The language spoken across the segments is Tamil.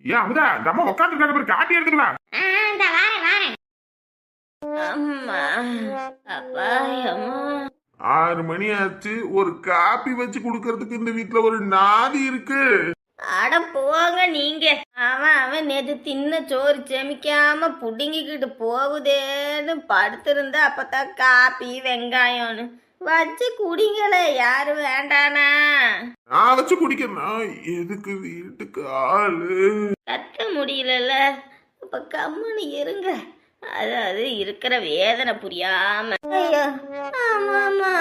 ஏன் அமுதா நம்ம உட்காந்துருக்காங்க பேர் காப்பி எடுத்துட்டு வா. இந்த வாரேன் வாரேன். அம்மா அப்பா அம்மா 6 மணி ஆச்சு, ஒரு காப்பி வச்சு குடுக்கறதுக்கு இந்த வீட்டுல ஒரு நாதி இருக்கு. அட போங்க நீங்க. அவன் நேற்று தின்ன சோறு செமிக்காம புடுங்கிக்கிட்டு போகுதேன்னு படுத்திருந்தா அப்பதான் காப்பி வெங்காயம்னு வச்சு குடிங்களே. யாரு வேண்டானா? நான் வச்சு குடிக்கிறேன். எதுக்கு வீட்டுக்கு ஆளு? கத்த முடியலல்ல, அப்ப கம்முன்னு இருங்க. அது இருக்கிற வேதனை புரியாம. ஐயோ ஆமாமா,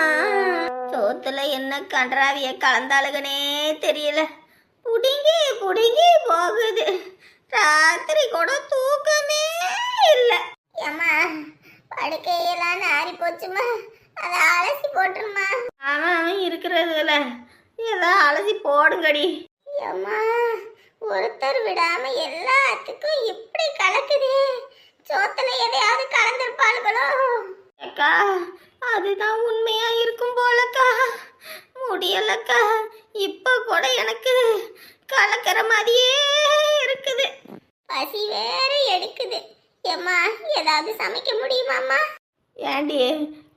சோத்துல என்ன கன்றாவிய கலந்தாளுகனே தெரியல. புடுங்கி புடுங்கி போகுது. ராத்திரி கூட தூக்கமே இல்லை. ஏம்மா படுக்கையெல்லாம் நாரி போச்சுமா, அதை அலசி போட்டுருமா. அவன் இருக்கிறதுல ஏதோ அலசி போடுங்கடி. ஏம்மா ஒருத்தர் விடாம எல்லாத்துக்கும் இப்படி கலக்குது. சோத்துல எதையாவது கலந்துருப்பாளுகளோ? அக்கா அதுதான் உண்மையா இருக்கும் போலக்கா. முடியலக்கா, இப்ப கூட எனக்கு கலக்கிற மாதிரியே இருக்குது. பசி வேற எடுக்குது. ஏம்மா ஏதாவது சமைக்க முடியுமாம்மா? ஏண்டி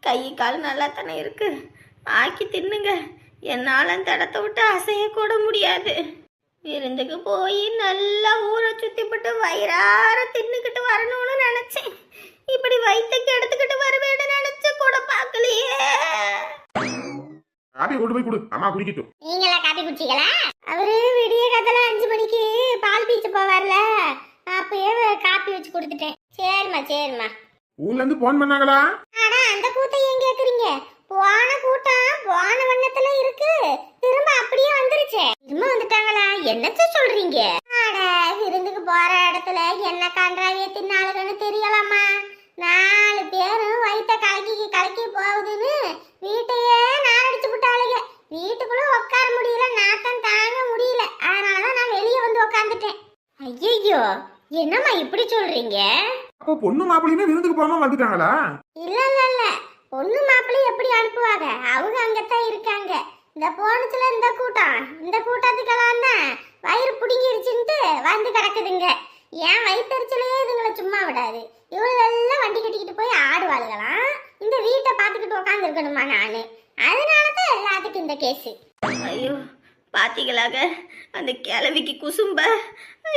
கை கால் நல்லா தானே இருக்கு, ஆக்கி தின்னுங்க. என்னால அந்த இடத்த விட்டு அசைய கூட முடியாது. விருந்துக்கு போய் நல்லா ஊரை சுத்திப்பட்டு வயிறார தின்னுக்கிட்டு வரணும்னு நினைச்சேன். இப்படி வயிற்றுக்கு எடுத்துக்கிட்டு வருவேன்னு நினைச்சு கூட பார்க்கலையே. காப்பி கொண்டு போய் கொடு, அம்மா குடிக்கட்டும். நீங்களா காப்பி குடிச்சீங்களா? அவரு விடிய காத்தால 5 மணிக்கு பால் பீச்சு போவார்ல, அப்பயே காப்பி வச்சு கொடுத்துட்டேன். சரிம்மா சரிம்மா. ஊர்ல இருந்து போன் பண்ணாங்களா? ஆனா அந்த கூத்தை ஏன் கேக்குறீங்க? போன கூட்டம் போன வண்ணத்துல இருக்கு, திரும்ப அப்படியே வந்துருச்சு. திரும்ப வந்துட்டாங்களா? என்னத்த சொல்றீங்க? அட விருந்துக்கு போற இடத்துல என்ன கன்றாவிய தின்னாளுகன்னு தெரியலாமா? 4 பேரும் வயிற்ற கலக்கி கலக்கி போகுதுன்னு வீட்டையே நாரடிச்சு விட்டாளுங்க. வீட்டுக்குள்ள உட்கார முடியல, நாத்தம் தாங்க முடியல. அதனாலதான் நான் வெளியே வந்து உட்காந்துட்டேன். ஐயோ என்னம்மா இப்படி சொல்றீங்க? அப்போ பொண்ணு மாப்பிள்ளையுமே விருந்துக்கு போகாம வந்துட்டாங்களா? இல்ல இல்ல இல்ல, பொண்ணு மாப்பிள்ளை எப்படி அனுப்புவாங்க? அவங்க அங்கத்தான் இருக்காங்க. இந்த போனச்சுல இந்த கூட்டத்துக்கெல்லாம் தான் வயிறு புடுங்கிருச்சுன்ட்டு வந்து கிடக்குதுங்க. ஏன் வயிற்றுச்சலையே இதுங்களை சும்மா விடாது. இவங்களெல்லாம் வண்டி கட்டிக்கிட்டு போய் ஆடுவாளுகளாம். இந்த வீட்டை பார்த்துக்கிட்டு உட்காந்து இருக்கணுமா நானு? அதனாலதான் எல்லாத்துக்கும் இந்த கேஸு. ஐயோ பாத்தீங்களாக அந்த கிழவிக்கு குசும்ப.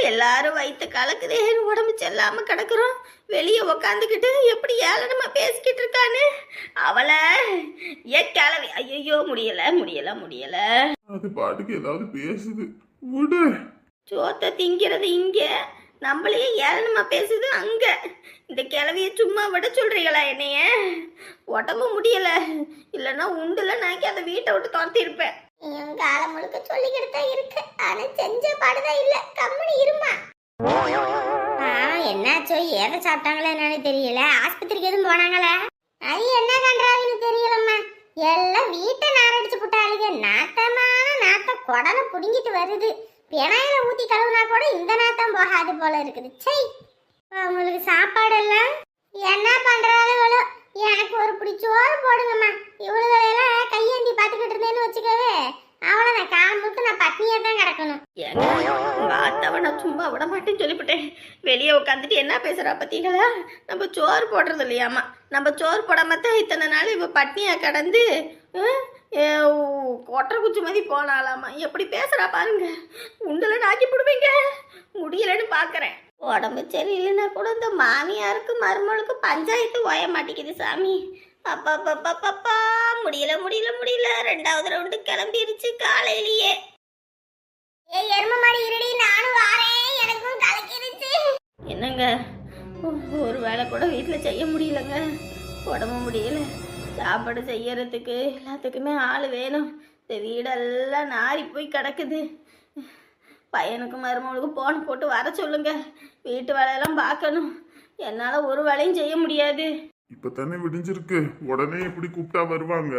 எல்லாரும் வயிற்று கலக்குதே, உடம்பு செல்லாம கிடக்குறோம். வெளியே உக்காந்துக்கிட்டு எப்படி ஏளனமா பேசிக்கிட்டு இருக்கான்னு. அவளை ஏன் கிளவி? ஐயோ முடியல முடியல முடியல. அது பாட்டுக்கு ஏதாவது பேசுது, விடு. சோத்த திங்கிறது இங்க, நம்மளையே ஏளனமா பேசுது அங்க. இந்த கிளவிய சும்மா விட சொல்றீங்களா என்னைய? உடம்பு முடியல, இல்லைன்னா உண்டுல நாக்கி அந்த வீட்டை விட்டு துரத்தி இருப்பேன். காலம் முழுக்க சொல்லிக்கிட்டு தான் இருக்கு, ஆனா செஞ்ச பாடுதான் இல்ல. கம்மனி இருமா. என்னாச்சோ, ஏதை சாப்பிட்டாங்களா என்னன்னு தெரியல. ஆஸ்பத்திரிக்கு எதுவும் போனாங்களா? அது என்ன கண்டாவின்னு தெரியலம்மா. எல்லாம் வீட்டை நாரடிச்சு போட்டாளுங்க. நாத்தமான நாத்தம் குடலை புடுங்கிட்டு வருது. பிணையில ஊத்தி கழுவுனா கூட இந்த நாத்தம் போகாது போல இருக்குது. சை, அவங்களுக்கு சாப்பாடு எல்லாம் என்ன பண்றாளுகளோ. எனக்கு ஒரு பிடி சோறு போடுங்கம்மா. இவ்வளவுலாம் கையேந்தி பாத்துக்கிட்டு இருந்தேன்னு வச்சுக்கவே, அவ்வளவுதான். காலம் முழுக்க நான் பட்னியா தான் கிடக்கணும். உங்க ஆத்தாவை நான் சும்மா விட மாட்டேன்னு சொல்லிவிட்டேன். வெளியே உட்காந்துட்டு என்ன பேசுறா பத்தீங்களா? நம்ம சோறு போடுறது இல்லையாமா. நம்ம சோறு போடாமத்தான் இத்தனை நாள் இவ பட்னியா கடந்து கொட்டரை குச்சி மாதிரி போனாலாமா. எப்படி பேசுறா பாருங்க. உண்டல நாக்கி போடுவீங்க. முடியலன்னு பாக்குறேன். உடம்பு சரியில்லைன்னா கூட இந்த மாமியாருக்கு மருமகளுக்கு பஞ்சாயத்து ஓய மாட்டேங்குது சாமி. அப்பா அப்பா அப்பா, முடியல முடியல முடியல. 2வது ரவுண்டு கிளம்பிருச்சு காலையிலேயே. ஏய் எரும மாடி இருடி, நானும் வாரேன். எனக்கும் கலக்கிருச்சு. என்னங்க, ஒரு வேளை கூட வீட்டில் செய்ய முடியலங்க. உடம்பு முடியல. சாப்பாடு செய்யறதுக்கு எல்லாத்துக்குமே ஆள் வேணும். இந்த வீடெல்லாம் நாரி போய் கிடக்குது. பையனுக்கு மருமகளுக்கு போன் போட்டு வர சொல்லுங்க. வீட்டு வேலையெல்லாம் பார்க்கணும். என்னால் ஒரு வேலையும் செய்ய முடியாது. இப்பதானே விடிஞ்சிருக்கு, உடனே எப்படி கூப்பிட்டா வருவாங்க?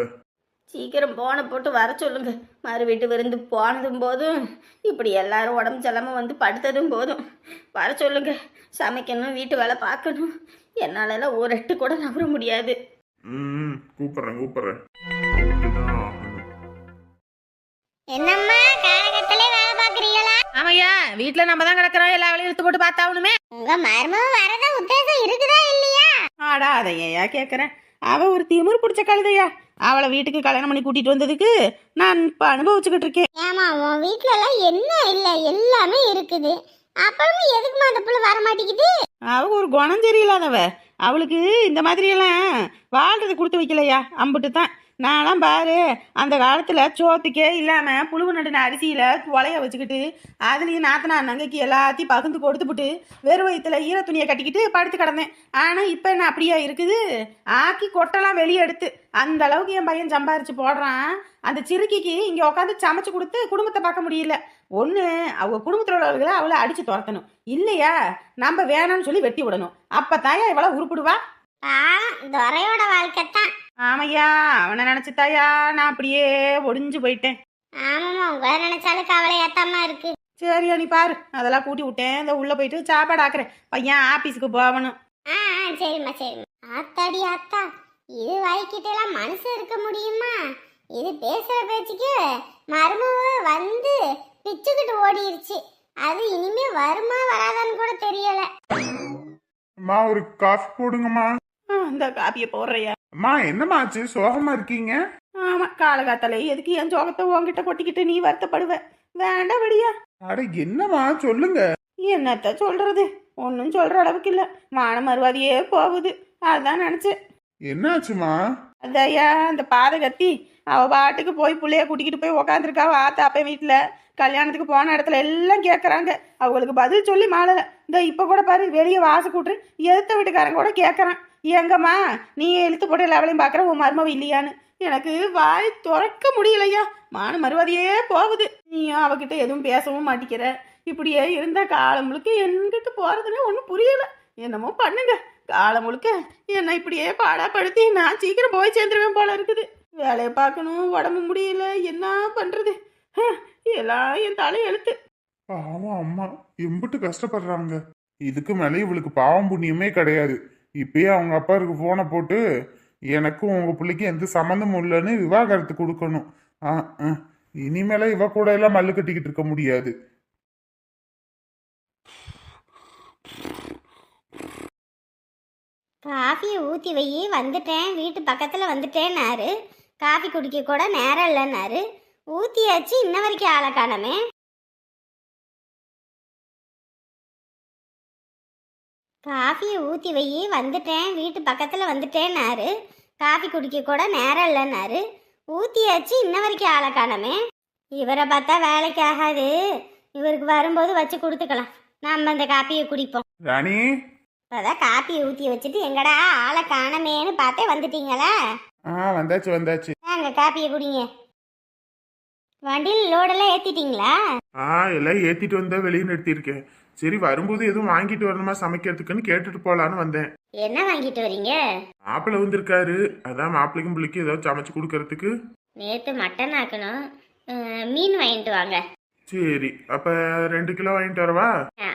சீக்கிரம் போனை போட்டு வர சொல்லுங்க. மறு வீட்டு விருந்து போனதும் போதும், இப்படி எல்லாரும் உடம்பு செல்லாமல் வந்து படுத்ததும் போதும். வர சொல்லுங்க. சமைக்கணும், வீட்டு வேலை பார்க்கணும். என்னாலலாம் ஒரு எட்டு கூட நம்புற முடியாது. கூப்பிடுறேன். என்னம்மா காலகட்டத்திலே வேலை பார்க்குறீங்களா? ஆமையா வீட்டுல நம்ம தான் கிடக்குறோம், எல்லா வேலையும் இழுத்து போட்டு பார்த்தாவணுமே. உங்க மருமக வரத உத்தேசம் இருக்குதா இல்லையா? ஆடா அதையா கேட்குறேன். அவள் ஒரு திமிரு பிடிச்ச கழுதையா. அவளை வீட்டுக்கு கல்யாணம் பண்ணி கூட்டிட்டு வந்ததுக்கு நான் இப்போ அனுபவிச்சுக்கிட்டு இருக்கேன். ஏமா உன் வீட்ல எல்லாம் என்ன இல்ல எல்லாமே இருக்குது, அப்புறமும் எதுக்குமா அந்த புள்ள வர மாட்டேங்குது? அவ ஒரு குணம் சரியில்லாதவ. அவளுக்கு இந்த மாதிரியெல்லாம் வாழ்றது கொடுத்து வைக்கலையா, அம்புட்டு தான். நான்லாம் பாரு, அந்த காலத்தில் சோத்துக்கே இல்லாமல் புழுவு நடுன அரிசியில் உலைய வச்சுக்கிட்டு அதுலேயும் நாத்தனா நங்கைக்கு எல்லாத்தையும் பகிர்ந்து கொடுத்துப்புட்டு வெறும் வயிற்றுல ஈர துணியை கட்டிக்கிட்டு படுத்து கிடந்தேன். ஆனால் இப்போ என்ன அப்படியா இருக்குது? ஆக்கி கொட்டெல்லாம் வெளியே எடுத்து அந்த அளவுக்கு என் பையன் சம்பாரிச்சு போடுறான். அந்த சிறுக்கிக்கு இங்கே உட்காந்து சமைச்சு கொடுத்து குடும்பத்தை பார்க்க முடியல. ஒன்று அவங்க குடும்பத்தில் உள்ளவர்களை அவளை அடித்து துரத்தணும், இல்லையா நம்ம வேணாம்னு சொல்லி வெட்டி விடணும். அப்போ தாயா இவளை உருப்பிடுவா. துறையோட வாழ்க்கை தான். ஆமையா, அவனை நினைச்சுதாயா நான் அப்படியே ஒடிஞ்சு போயிட்டேன். ஆமாம்மா, உங்களை நினைச்சாலும் கவலை ஏத்தாம இருக்கு. சரியா நீ பாரு, அதெல்லாம் கூட்டி விட்டேன். இந்த உள்ள போயிட்டு சாப்பாடு ஆக்குறேன், பையன் ஆபீஸுக்கு போகணும். சரிம்மா சரிம்மா. ஆத்தாடி ஆத்தா, இது வாய்க்கிட்ட எல்லாம் மனசு இருக்க முடியுமா? இது பேசுற பேச்சுக்கு மருமவ வந்து பிச்சுக்கிட்டு ஓடிருச்சு. அது இனிமே வருமா வராதான்னு கூட தெரியல. அம்மா ஒரு காஃபி போடுங்கம்மா. இந்த காப்பியை போடுறையா? அம்மா என்னம்மா ஆச்சு, சோகமா இருக்கீங்க? ஆமா, காலகாத்தாலே எதுக்கு என் சோகத்தை உங்ககிட்ட கொட்டிக்கிட்டு நீ வருத்தப்படுவ? வேண்டாம் விடியா. அட என்னம்மா சொல்லுங்க. என்னத்த சொல்றது, ஒன்றும் சொல்ற அளவுக்கு இல்ல. மான மறுவாதியே போகுது, அதான் நினைச்சேன். என்னாச்சுமா? அதையா அந்த பாதகத்தி அவ பாட்டுக்கு போய் பிள்ளைய கூட்டிக்கிட்டு போய் உக்காந்துருக்கா ஆத்தா அப்ப வீட்டுல. கல்யாணத்துக்கு போன இடத்துல எல்லாம் கேட்குறாங்க, அவங்களுக்கு பதில் சொல்லி மாளலை. இந்த இப்போ கூட பாரு, வெளியே வாச கூட்டு எதிர்த்த வீட்டுக்காரங்க கூட கேட்குறான், எங்கம்மா நீ இழுத்து போட்டு எல்லா வேலையும் பார்க்குற, உன் மருமவ இல்லையான்னு. எனக்கு வாய் துறக்க முடியலையா, மான மறுவாதியே போகுது. நீயும் அவகிட்ட எதுவும் பேசவும் மாட்டிக்கிற. இப்படியே இருந்த காலம் முழுக்க என்கிட்ட போறதுன்னு ஒன்றும் புரியல. என்னமோ பண்ணுங்க, காலம் முழுக்க என்னை இப்படியே பாடாப்படுத்தி நான் சீக்கிரம் போய் சேர்ந்துருவேன் போல இருக்குது. வேலையை பார்க்கணும், உடம்பு முடியல, என்ன பண்றது? எல்லாம் என் தலை எழுத்து. பாவம் அம்மா எம்பிட்டு கஷ்டப்படுறாங்க. இதுக்கு மேலே இவளுக்கு பாவம் புண்ணியமே கிடையாது. இப்பயே அவங்க அப்பாருக்கு போனை போட்டு எனக்கும் உங்க பிள்ளைக்கும் எந்த சம்மந்தமும் இல்லைன்னு விவாகரத்து கொடுக்கணும். இனிமேல இவ கூட எல்லாம் மல்லு கட்டிக்கிட்டு இருக்க முடியாது. காஃபியை ஊற்றி வை, வந்துட்டேன், வீட்டு பக்கத்தில் வந்துட்டேன்னாரு. காஃபி குடிக்க கூட நேரம் இல்லைன்னாரு. ஊற்றியாச்சு, இன்ன வரைக்கும் ஆளை காணமே. காஃபியை ஊற்றி வை, வந்துட்டேன், வீட்டு பக்கத்தில் வந்துட்டேன்னாரு. காஃபி குடிக்க கூட நேரம் இல்லைன்னாரு. ஊற்றியாச்சு, இன்ன வரைக்கும் ஆளை காணமே. இவரை பார்த்தா வேலைக்கு ஆகாது, இவருக்கு வரும்போது வச்சு கொடுத்துக்கலாம், நம்ம அந்த காப்பியை குடிப்போம். ராணி, அதான் காப்பியை ஊற்றி வச்சுட்டு எங்கடா ஆளை காணமேன்னு பார்த்தே வந்துட்டீங்களா? வந்தாச்சு வந்தாச்சு. நாங்க காப்பியை குடிங்க. வண்டியில் லோடெல்லாம் ஏற்றிட்டீங்களா? எல்லாம் ஏத்திட்டு வந்தா வெளியே நிறுத்தியிருக்கேன். சரி, வரும்போது எதுவும் வாங்கிட்டு வரணுமா சமைக்கிறதுக்குன்னு கேட்டுட்டு போலான்னு வந்தேன். என்ன வாங்கிட்டு வரீங்க? மாப்பிள்ளை வந்திருக்காரு, அதான் மாப்பிள்ளைக்கும் பிள்ளைக்கும் ஏதாவது சமைச்சு கொடுக்கறதுக்கு. நேற்று மட்டன் ஆக்கணும், மீன் வாங்கிட்டு வாங்க. சரி, அப்ப 2 கிலோ வாங்கிட்டு வரவா?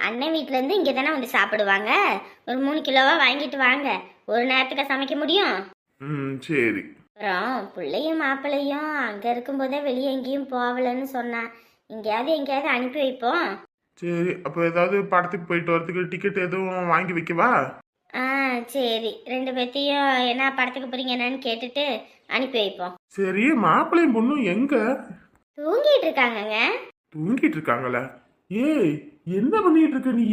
அண்ணன் வீட்டுல இருந்து இங்கே தானே வந்து சாப்பிடுவாங்க, ஒரு 3 கிலோவா வாங்கிட்டு வாங்க. ஒரு நேரத்துக்கு சமைக்க முடியும். சரி. அப்புறம் பிள்ளையும் மாப்பிள்ளையும் அங்கே இருக்கும்போதே வெளியே எங்கேயும் போகலன்னு சொன்னா, எங்கேயாவது அனுப்பி வைப்போம். சரி, அப்போ ஏதாவது படத்துக்கு போயிட்டு வரதுக்கு டிக்கெட் எதுவும் வாங்கி வைக்கவா? சரி, 2 பேர்த்தையும் என்ன படத்துக்கு போறீங்க என்னன்னு கேட்டுட்டு அனுப்பி வைப்போம். சரி, மாப்பிள்ளையும் பொண்ணும் எங்க? தூங்கிட்டு இருக்காங்கங்க. தூங்கிட்டு இருக்காங்களா? ஏய், என்ன பண்ணிட்டு இருக்க நீ?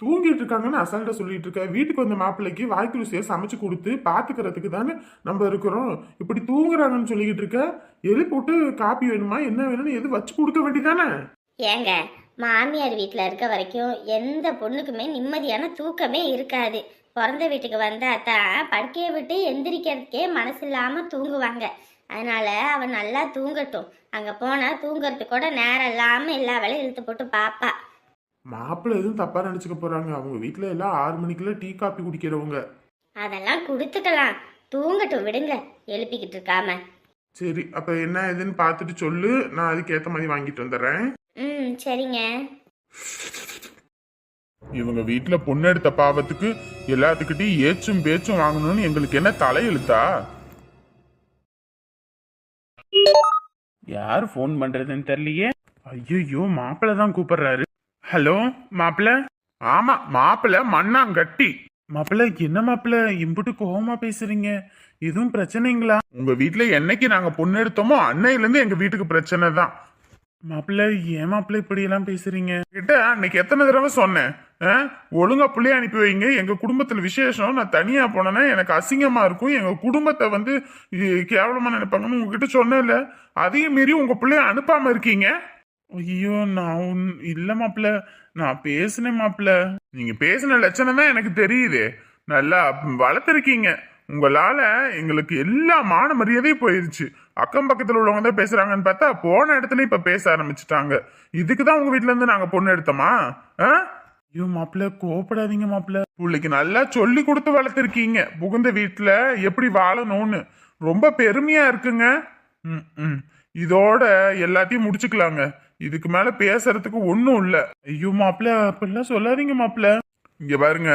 தூங்கிட்டு இருக்காங்கன்னு அசால்ட்டா சொல்லிட்டு இருக்க. வீட்டுக்கு வந்த மாப்பிள்ளைக்கு வாய்க்கு ருசியா சமைச்சு கொடுத்து பாத்துக்கிறதுக்கு தானே நம்ம இருக்கிறோம். இப்படி தூங்குறாங்கன்னு சொல்லிக்கிட்டு இருக்க. எழுப்பி போட்டு காப்பி வேணுமா என்ன வேணும்னு எது வச்சு கொடுக்க வேண்டியதானே? ஏங்க, மாமியார் வீட்டில் இருக்க வரைக்கும் எந்த பொண்ணுக்குமே நிம்மதியான தூக்கமே இருக்காது. பிறந்த வீட்டுக்கு வந்தால் தான் படுக்கையை விட்டு எந்திரிக்கிறதுக்கே மனசு இல்லாமல் தூங்குவாங்க. அதனால அவன் நல்லா தூங்கட்டும். அங்கே போனால் தூங்குறதுக்கு கூட நேரம் இல்லாமல் எல்லா வேலையும் இழுத்து போட்டு பாப்பா. மாப்பிள்ளை எதுவும் தப்பா நினைச்சுக்க போறாங்க. அவங்க வீட்டுல எல்லாம் 6 மணிக்குள்ள டீ காப்பி குடிக்கிறவங்க. அதெல்லாம் கொடுத்துக்கலாம், தூங்கட்டும் விடுங்க, எழுப்பிக்கிட்டு இருக்காம. சரி, அப்ப என்ன ஏதுன்னு பார்த்துட்டு சொல்லு, நான் அதுக்கு ஏத்த மாதிரி வாங்கிட்டு வந்துடுறேன். சரிங்க. இவங்க வீட்டுல பொண்ணு எடுத்த பாவத்துக்கு எல்லாத்துக்கிட்டையும் ஏச்சும் பேச்சும் வாங்கணும்னு எங்களுக்கு என்ன தலையெழுத்தா? யார் ஃபோன் பண்றதுன்னு தெரியலையே. ஐயோ, மாப்பிள்ளை தான் கூப்பிடுறாரு. ஹலோ மாப்பிள்ள. ஆமா மாப்பிள்ள மண்ணாங்கட்டி. மாப்பிள்ள என்ன மாப்பிள்ள இம்புட்டு கோவமா பேசுறீங்க? எதுவும் பிரச்சனைங்களா? உங்க வீட்டுல என்னைக்கு நாங்க பொண்ணு எடுத்தோமோ அன்னையில இருந்து எங்க வீட்டுக்கு பிரச்சனை தான். மாப்பிள்ள ஏன் மாப்பிள்ள இப்படி எல்லாம் பேசுறீங்க? கிட்ட அன்னைக்கு எத்தனை தடவை சொன்னேன், ஒழுங்கா பிள்ளைய அனுப்பி வைங்க, எங்க குடும்பத்துல விசேஷம், நான் தனியா போனேன்னா எனக்கு அசிங்கமா இருக்கும், எங்க குடும்பத்தை வந்து கேவலமா நினைப்பாங்கன்னு உங்ககிட்ட சொன்னேன்ல. அதையும் மீறி உங்க பிள்ளைய அனுப்பாம இருக்கீங்க. ஐயோ நான் இல்ல மாப்பிள்ள, நான் பேசினேன் மாப்பிள்ள. நீங்க பேசின லட்சணம் தான் எனக்கு தெரியுது. நல்லா வளர்த்துருக்கீங்க. உங்களால எங்களுக்கு எல்லா மான மரியாதையும் போயிருச்சு. அக்கம் பக்கத்துல உள்ளவங்க தான் பேசுறாங்கன்னு பார்த்தா போன இடத்துல இப்ப பேச ஆரம்பிச்சுட்டாங்க. இதுக்குதான் உங்க வீட்டுல இருந்து நாங்க பொண்ணு எடுத்தோமா? ஐயோ மாப்பிள்ள கோவப்படாதீங்க மாப்பிள்ள. பிள்ளைக்கு நல்லா சொல்லி கொடுத்து வளர்த்துருக்கீங்க. புகுந்த வீட்டுல எப்படி வாழணும்னு ரொம்ப பெருமையா இருக்குங்க. இதோட எல்லாத்தையும் முடிச்சுக்கலாங்க. இதுக்கு மேல பேசுறதுக்கு ஒண்ணும் இல்ல. ஐயோ மாப்பிள்ள அப்படிலாம் சொல்லாதீங்க மாப்பிள்ள. இங்க பாருங்க,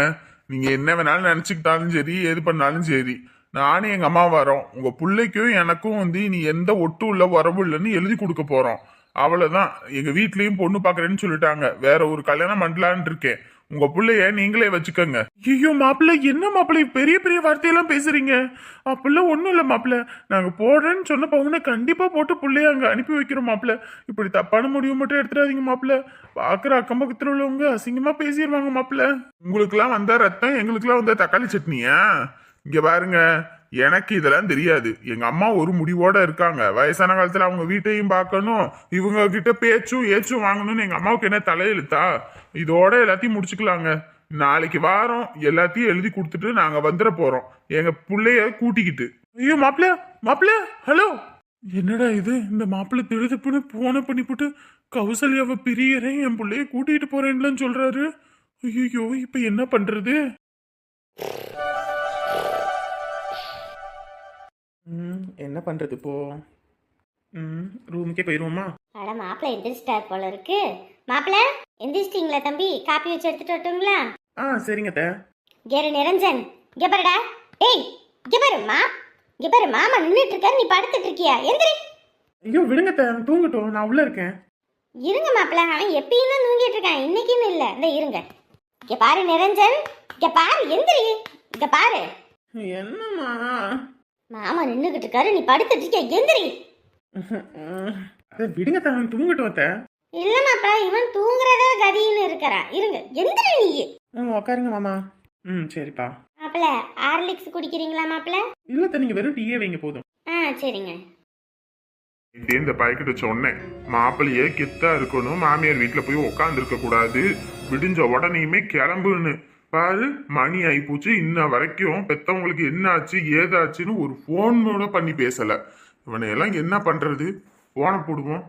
நீங்க என்ன வேணாலும் நினைச்சுக்கிட்டாலும் சரி, எது பண்ணாலும் சரி, நானும் எங்க அம்மா வரோம். உங்க பிள்ளைக்கும் எனக்கும் வந்து நீ எந்த ஒட்டும் இல்ல உறவு இல்லைன்னு எழுதி கொடுக்க போறோம். அவ்வளவுதான். எங்க வீட்லயும் பொண்ணு பாக்குறேன்னு சொல்லிட்டாங்க. வேற ஒரு கல்யாணம் பண்ணலான்னு இருக்கேன். உங்க பிள்ளைய நீங்களே வச்சுக்கோங்க. ஐயோ மாப்பிள்ள என்ன மாப்பிள்ள பெரிய பெரிய வார்த்தையெல்லாம் பேசுறீங்க? அப்படிலாம் ஒண்ணும் இல்ல மாப்பிள்ள. நாங்க போடுறேன்னு சொன்ன பவுன கண்டிப்பா போட்டு பிள்ளைய அங்க அனுப்பி வைக்கிறோம் மாப்பிள்ள. இப்படி தப்பான முடிவு மட்டும் எடுத்துடாதீங்க மாப்பிள்ள. பாக்குற அக்கம் பக்கத்துல உள்ளவங்க அசிங்கமா பேசிடுவாங்க மாப்பிள்ள. உங்களுக்கு எல்லாம் வந்தா ரத்தம், எங்களுக்கு எல்லாம் வந்தா தக்காளி சட்னியா? இங்க பாருங்க, எனக்கு இதெல்லாம் தெரியாது. எங்க அம்மா ஒரு முடிவோட இருக்காங்க. வயசான காலத்துல அவங்க வீட்டையும் பார்க்கணும், இவங்க கிட்ட பேச்சும் ஏச்சும் வாங்கணும்னு எங்க அம்மாவுக்கு என்ன தலையெழுத்தா? இதோட எல்லாத்தையும் முடிச்சுக்கலாங்க. நாளைக்கு வாரம் எல்லாத்தையும் எழுதி கொடுத்துட்டு நாங்க வந்துட போறோம் எங்க பிள்ளைய கூட்டிக்கிட்டு. ஐயோ மாப்பிள்ள மாப்பிள்ள ஹலோ. என்னடா இது, இந்த மாப்பிள்ள திருதுப்புன்னு போன பண்ணிவிட்டு கௌசல்யாவை பிரியறேன், என் பிள்ளைய கூட்டிகிட்டு போறேன்லாம் சொல்றாரு. ஐயோ இப்ப என்ன பண்றது? என்ன பண்றது இப்போ? ரூமுக்கே போயிருவோமா? அட மாப்பிள்ள எந்திரிச்சிட்டார் போல இருக்கு. மாப்பிள்ள எந்திரிச்சிட்டீங்களா தம்பி? காப்பி வச்சு எடுத்துட்டு வரட்டுங்களா? சரிங்க அத்தை. கேரு நிரஞ்சன், இங்க பாருடா. டேய் இங்க பாருமா, இங்க பாரு, மாமா நின்றுட்டு இருக்காரு, நீ படுத்துட்டு இருக்கியா? எந்திரி. ஐயோ விடுங்க அத்தை, தூங்கட்டும், நான் உள்ள இருக்கேன். இருங்க மாப்பிள்ள, அவன் எப்பயும் தான் தூங்கிட்டு இருக்கான், இன்னைக்குன்னு இல்ல. இந்த இருங்க. இங்க பாரு நிரஞ்சன், இங்க பாரு, எந்திரி. இங்க பாரு. என்னம்மா? மாமா நின்றுகிட்டு இருக்காரு, நீ படுத்துட்டு இருக்கியா? எந்திரி. விடுங்க அத்தை, அவன் தூங்கட்டும் அத்தை. இல்ல மாப்பிள்ள, இவன் தூங்குறதா கதின்னு இருக்கிறான். இருங்க, எந்திரி நீ. உட்காருங்க மாமா. சரிப்பா. மாப்பிள்ள ஹார்லிக்ஸ் குடிக்கிறீங்களா மாப்பிள்ள? இல்ல அத்தை, நீங்க வெறும் டீயே வைங்க போதும். சரிங்க. இந்த பைக்கிட்ட சொன்னேன், மாப்பிள்ளையே கெத்தா இருக்கணும், மாமியார் வீட்டுல போய் உட்கார்ந்து இருக்க கூடாது, விடிஞ்ச உடனேயுமே கிளம்புன்னு. பாரு மணி ஆயிப்போச்சு, இன்ன வரைக்கும் பெத்தவங்களுக்கு என்ன ஆச்சு ஏதாச்சுன்னு ஒரு போன் கூட பண்ணி பேசல. இவனை எல்லாம் என்ன பண்றது? போன போடுவோம்.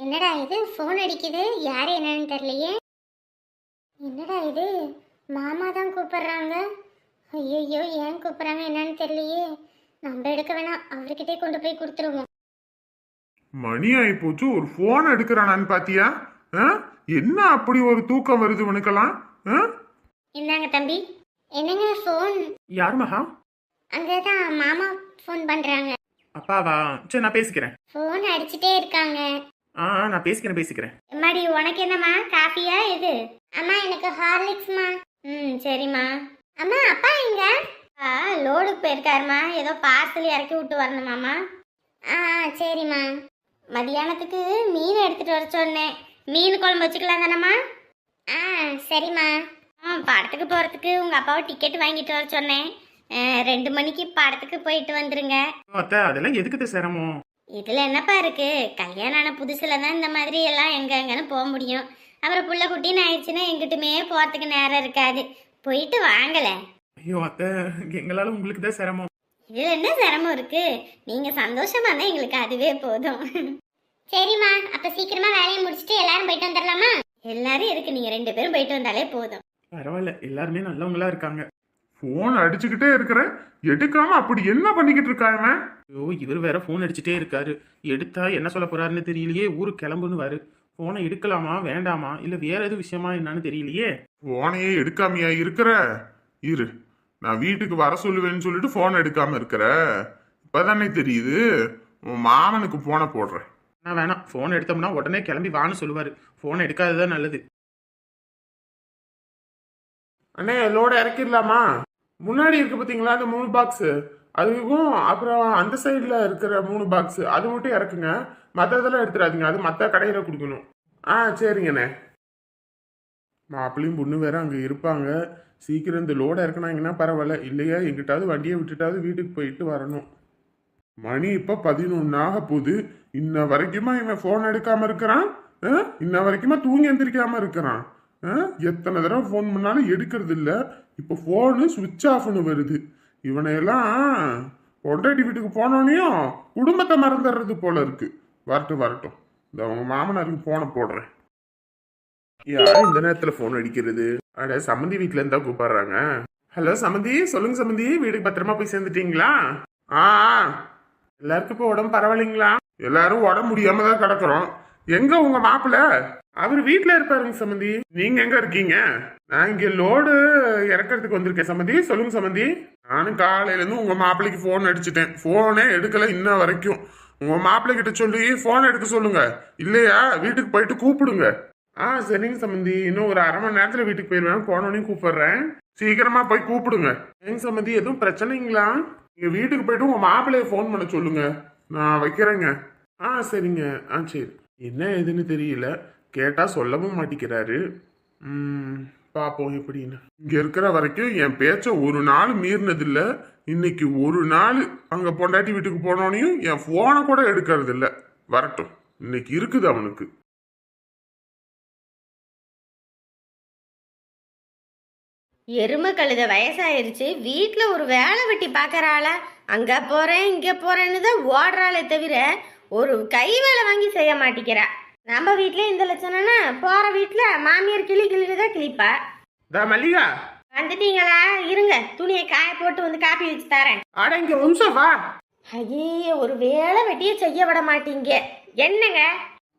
என்னடா இது, போன் அடிக்குது, யாரு என்னன்னு தெரியலையே. என்னடா இது, மாமா தான் கூப்பிடுறாங்க. ஐயோ ஏன் கூப்பிடுறாங்க என்னன்னு தெரியலையே. நம்ம எடுக்க வேணாம், அவர்கிட்டே கொண்டு போய் கொடுத்துருவோம். மணி ஆயிப்போச்சு, ஒரு போன் எடுக்கிறானான்னு பாத்தியா? என்ன அப்படி ஒரு தூக்கம் வருது உனக்கெல்லாம்? என்னங்க தம்பி? என்னங்க போன்? யார் மகா? அங்கதான் மாமா போன் பண்றாங்க. அப்பாவா? சரி நான் பேசிக்கிறேன். போன் அடிச்சுட்டே இருக்காங்க. நான் பேசிக்கிறேன். அம்மாடி உனக்கு என்னம்மா, காஃபியா இது? அம்மா எனக்கு ஹார்லிக்ஸ்மா. சரிம்மா. அம்மா அப்பா எங்க? லோடுக்கு போயிருக்காருமா, ஏதோ பார்சல் இறக்கி விட்டு வரணுமாம்மா. சரிம்மா. மதியானத்துக்கு மீன் எடுத்துட்டு வர சொன்னேன், மீன் குழம்பு வச்சுக்கலாம் தானம்மா? சரிம்மா. படத்துக்கு போகிறதுக்கு உங்கள் அப்பாவை டிக்கெட் வாங்கிட்டு வர சொன்னேன். 2 மணிக்கு படத்துக்கு போயிட்டு வந்துருங்க. அதெல்லாம் எதுக்கு சிரமம்? இதில் என்னப்பா இருக்கு, கல்யாணம் ஆன புதுசில் தான் இந்த மாதிரி எல்லாம் எங்கன்னு போக முடியும். அப்புறம் புள்ள குட்டின்னு ஆயிடுச்சுன்னா எங்கிட்டுமே போகிறதுக்கு நேரம் இருக்காது. போயிட்டு வாங்கல. ஐயோ அத்தை, எங்களால உங்களுக்கு தான் சிரமம். இதுல என்ன சிரமம் இருக்கு? நீங்க சந்தோஷமா இருந்தா எங்களுக்கு அதுவே போதும். சரிம்மா, அப்ப சீக்கிரமா வேலையை முடிச்சுட்டு எல்லாரும் போயிட்டு வந்துடலாமா? எல்லாரும் இருக்கு, நீங்க 2 பேரும் போயிட்டு வந்தாலே போதும். பரவாயில்ல, எல்லாருமே நல்லவங்களா இருக்காங்க. போன் அடிச்சுக்கிட்டே இருக்கிறேன், எடுக்காம அப்படி என்ன பண்ணிக்கிட்டு இருக்காங்க? ஐயோ இவர் வேற போன் அடிச்சுட்டே இருக்காரு. எடுத்தா என்ன சொல்ல போறாருன்னு தெரியலையே. ஊருக்கு கிளம்புன்னு வாரு. போனை எடுக்கலாமா வேண்டாமா, இல்ல வேற எது விஷயமா என்னன்னு தெரியலையே. போனையே எடுக்காமையா இருக்கிற? இரு, நான் வீட்டுக்கு வர சொல்லுவேன்னு சொல்லிட்டு போன் எடுக்காம இருக்கிற. இப்பதானே தெரியுது உன் மாமனுக்கு போனை போடுறேன். நான் வேணாம், போன் எடுத்தோம்னா உடனே கிளம்பி வான்னு சொல்லுவாரு. போன் எடுக்காததான் நல்லது. அண்ணே லோட இறக்கிடலாமா? முன்னாடி இருக்கு பாத்தீங்களா அந்த 3 பாக்ஸ், அதுவும் அப்புறம் அந்த சைடுல இருக்கிற 3 பாக்ஸ் அது மட்டும் இறக்குங்க. மற்றதெல்லாம் எடுத்துடாதீங்க, அது மற்ற கடையில கொடுக்கணும். சரிங்கண்ணே. மாப்பிள்ளையும் பொண்ணு வேற அங்கே இருப்பாங்க. சீக்கிரம் இந்த லோடை இறக்குனாங்கன்னா பரவாயில்ல, இல்லையா எங்கிட்டாவது வண்டியை விட்டுட்டாவது வீட்டுக்கு போயிட்டு வரணும். மணி இப்போ 11 ஆக போகுது. இன்ன வரைக்குமா இவன் ஃபோன் எடுக்காம இருக்கிறான்? இன்ன வரைக்குமா தூங்கி எந்திரிக்காம இருக்கிறான்? எத்தனை தடவை ஃபோன் பண்ணாலும் எடுக்கிறது இல்லை. இப்போ ஃபோனு சுவிட்ச் ஆஃப்னு வருது. இவனையெல்லாம் பொண்டாட்டி வீட்டுக்கு போனோனையும் குடும்பத்தை மறந்துடுறது போல இருக்கு. வரட்டும் வரட்டும், இந்த அவங்க மாமனாருக்கு போனை போடுறேன். யாரும் இந்த நேரத்துல போன் அடிக்கிறது? அட சம்மந்தி வீட்டுல இருந்தா கூப்பிடுறாங்க. ஹலோ சம்மந்தி, சொல்லுங்க சம்மந்தி, வீட்டுக்கு பத்திரமா போய் சேர்ந்துட்டீங்களா? எல்லாருக்கும் இப்போ உடம்பு பரவாயில்லைங்களா? எல்லாரும் உடம்பு முடியாம தான் கிடக்குறோம். எங்க உங்க மாப்பிள்ள? அவர் வீட்டுல இருப்பாருங்க சம்மந்தி. நீங்க எங்க இருக்கீங்க? நான் இங்க லோடு இறக்கிறதுக்கு வந்திருக்கேன் சம்மந்தி. சொல்லுங்க சம்மந்தி. நானும் காலையில இருந்து உங்க மாப்பிள்ளைக்கு போன் அடிச்சுட்டேன், போனே எடுக்கல இன்ன வரைக்கும். உங்க மாப்பிள்ளை கிட்ட சொல்லி போன் எடுக்க சொல்லுங்க, இல்லையா வீட்டுக்கு போயிட்டு கூப்பிடுங்க. சரிங்க சம்மந்தி, இன்னும் ஒரு அரை மணி நேரத்துல வீட்டுக்கு போயிடுவேன். போனோடனே கூப்பிடுறேன், சீக்கிரமா போய் கூப்பிடுங்க. ஏங்க சம்மந்தி, எதுவும் பிரச்சனைங்களா? நீங்க வீட்டுக்கு போயிட்டு உங்க மாப்பிள்ளைய ஃபோன் பண்ண சொல்லுங்க, நான் வைக்கிறேங்க. சரிங்க. சரி. என்ன ஏதுன்னு தெரியல, கேட்டா சொல்லவும் மாட்டிக்கிறாரு. பாப்போம் எப்படின்னு. இங்க இருக்கிற வரைக்கும் என் பேச்ச ஒரு நாள் மீறினதில்ல. இன்னைக்கு ஒரு நாள் அங்க பொண்டாட்டி வீட்டுக்கு போனோனையும் என் போனை கூட எடுக்கிறது இல்ல. வரட்டும், இன்னைக்கு இருக்குது அவனுக்கு. எருமை கழுத வயசாயிருச்சு, வீட்டில் ஒரு வேலை வெட்டி பார்க்கறாள, அங்கே போகிறேன் இங்கே போகிறேன்னு தான் ஓடுறாளே தவிர ஒரு கை வேலை வாங்கி செய்ய மாட்டேங்கிறா. நம்ம வீட்டில் இந்த லட்சணம்னா போகிற வீட்டில் மாமியார் கிளி தான் கிளிப்பா. மல்லிகா வந்துட்டீங்களா? இருங்க, துணியை காய போட்டு வந்து காப்பி வச்சு தரேன். இங்க வம்சம் வா. ஐயே, ஒரு வேலை வெட்டியை செய்ய விட மாட்டீங்க. என்னங்க?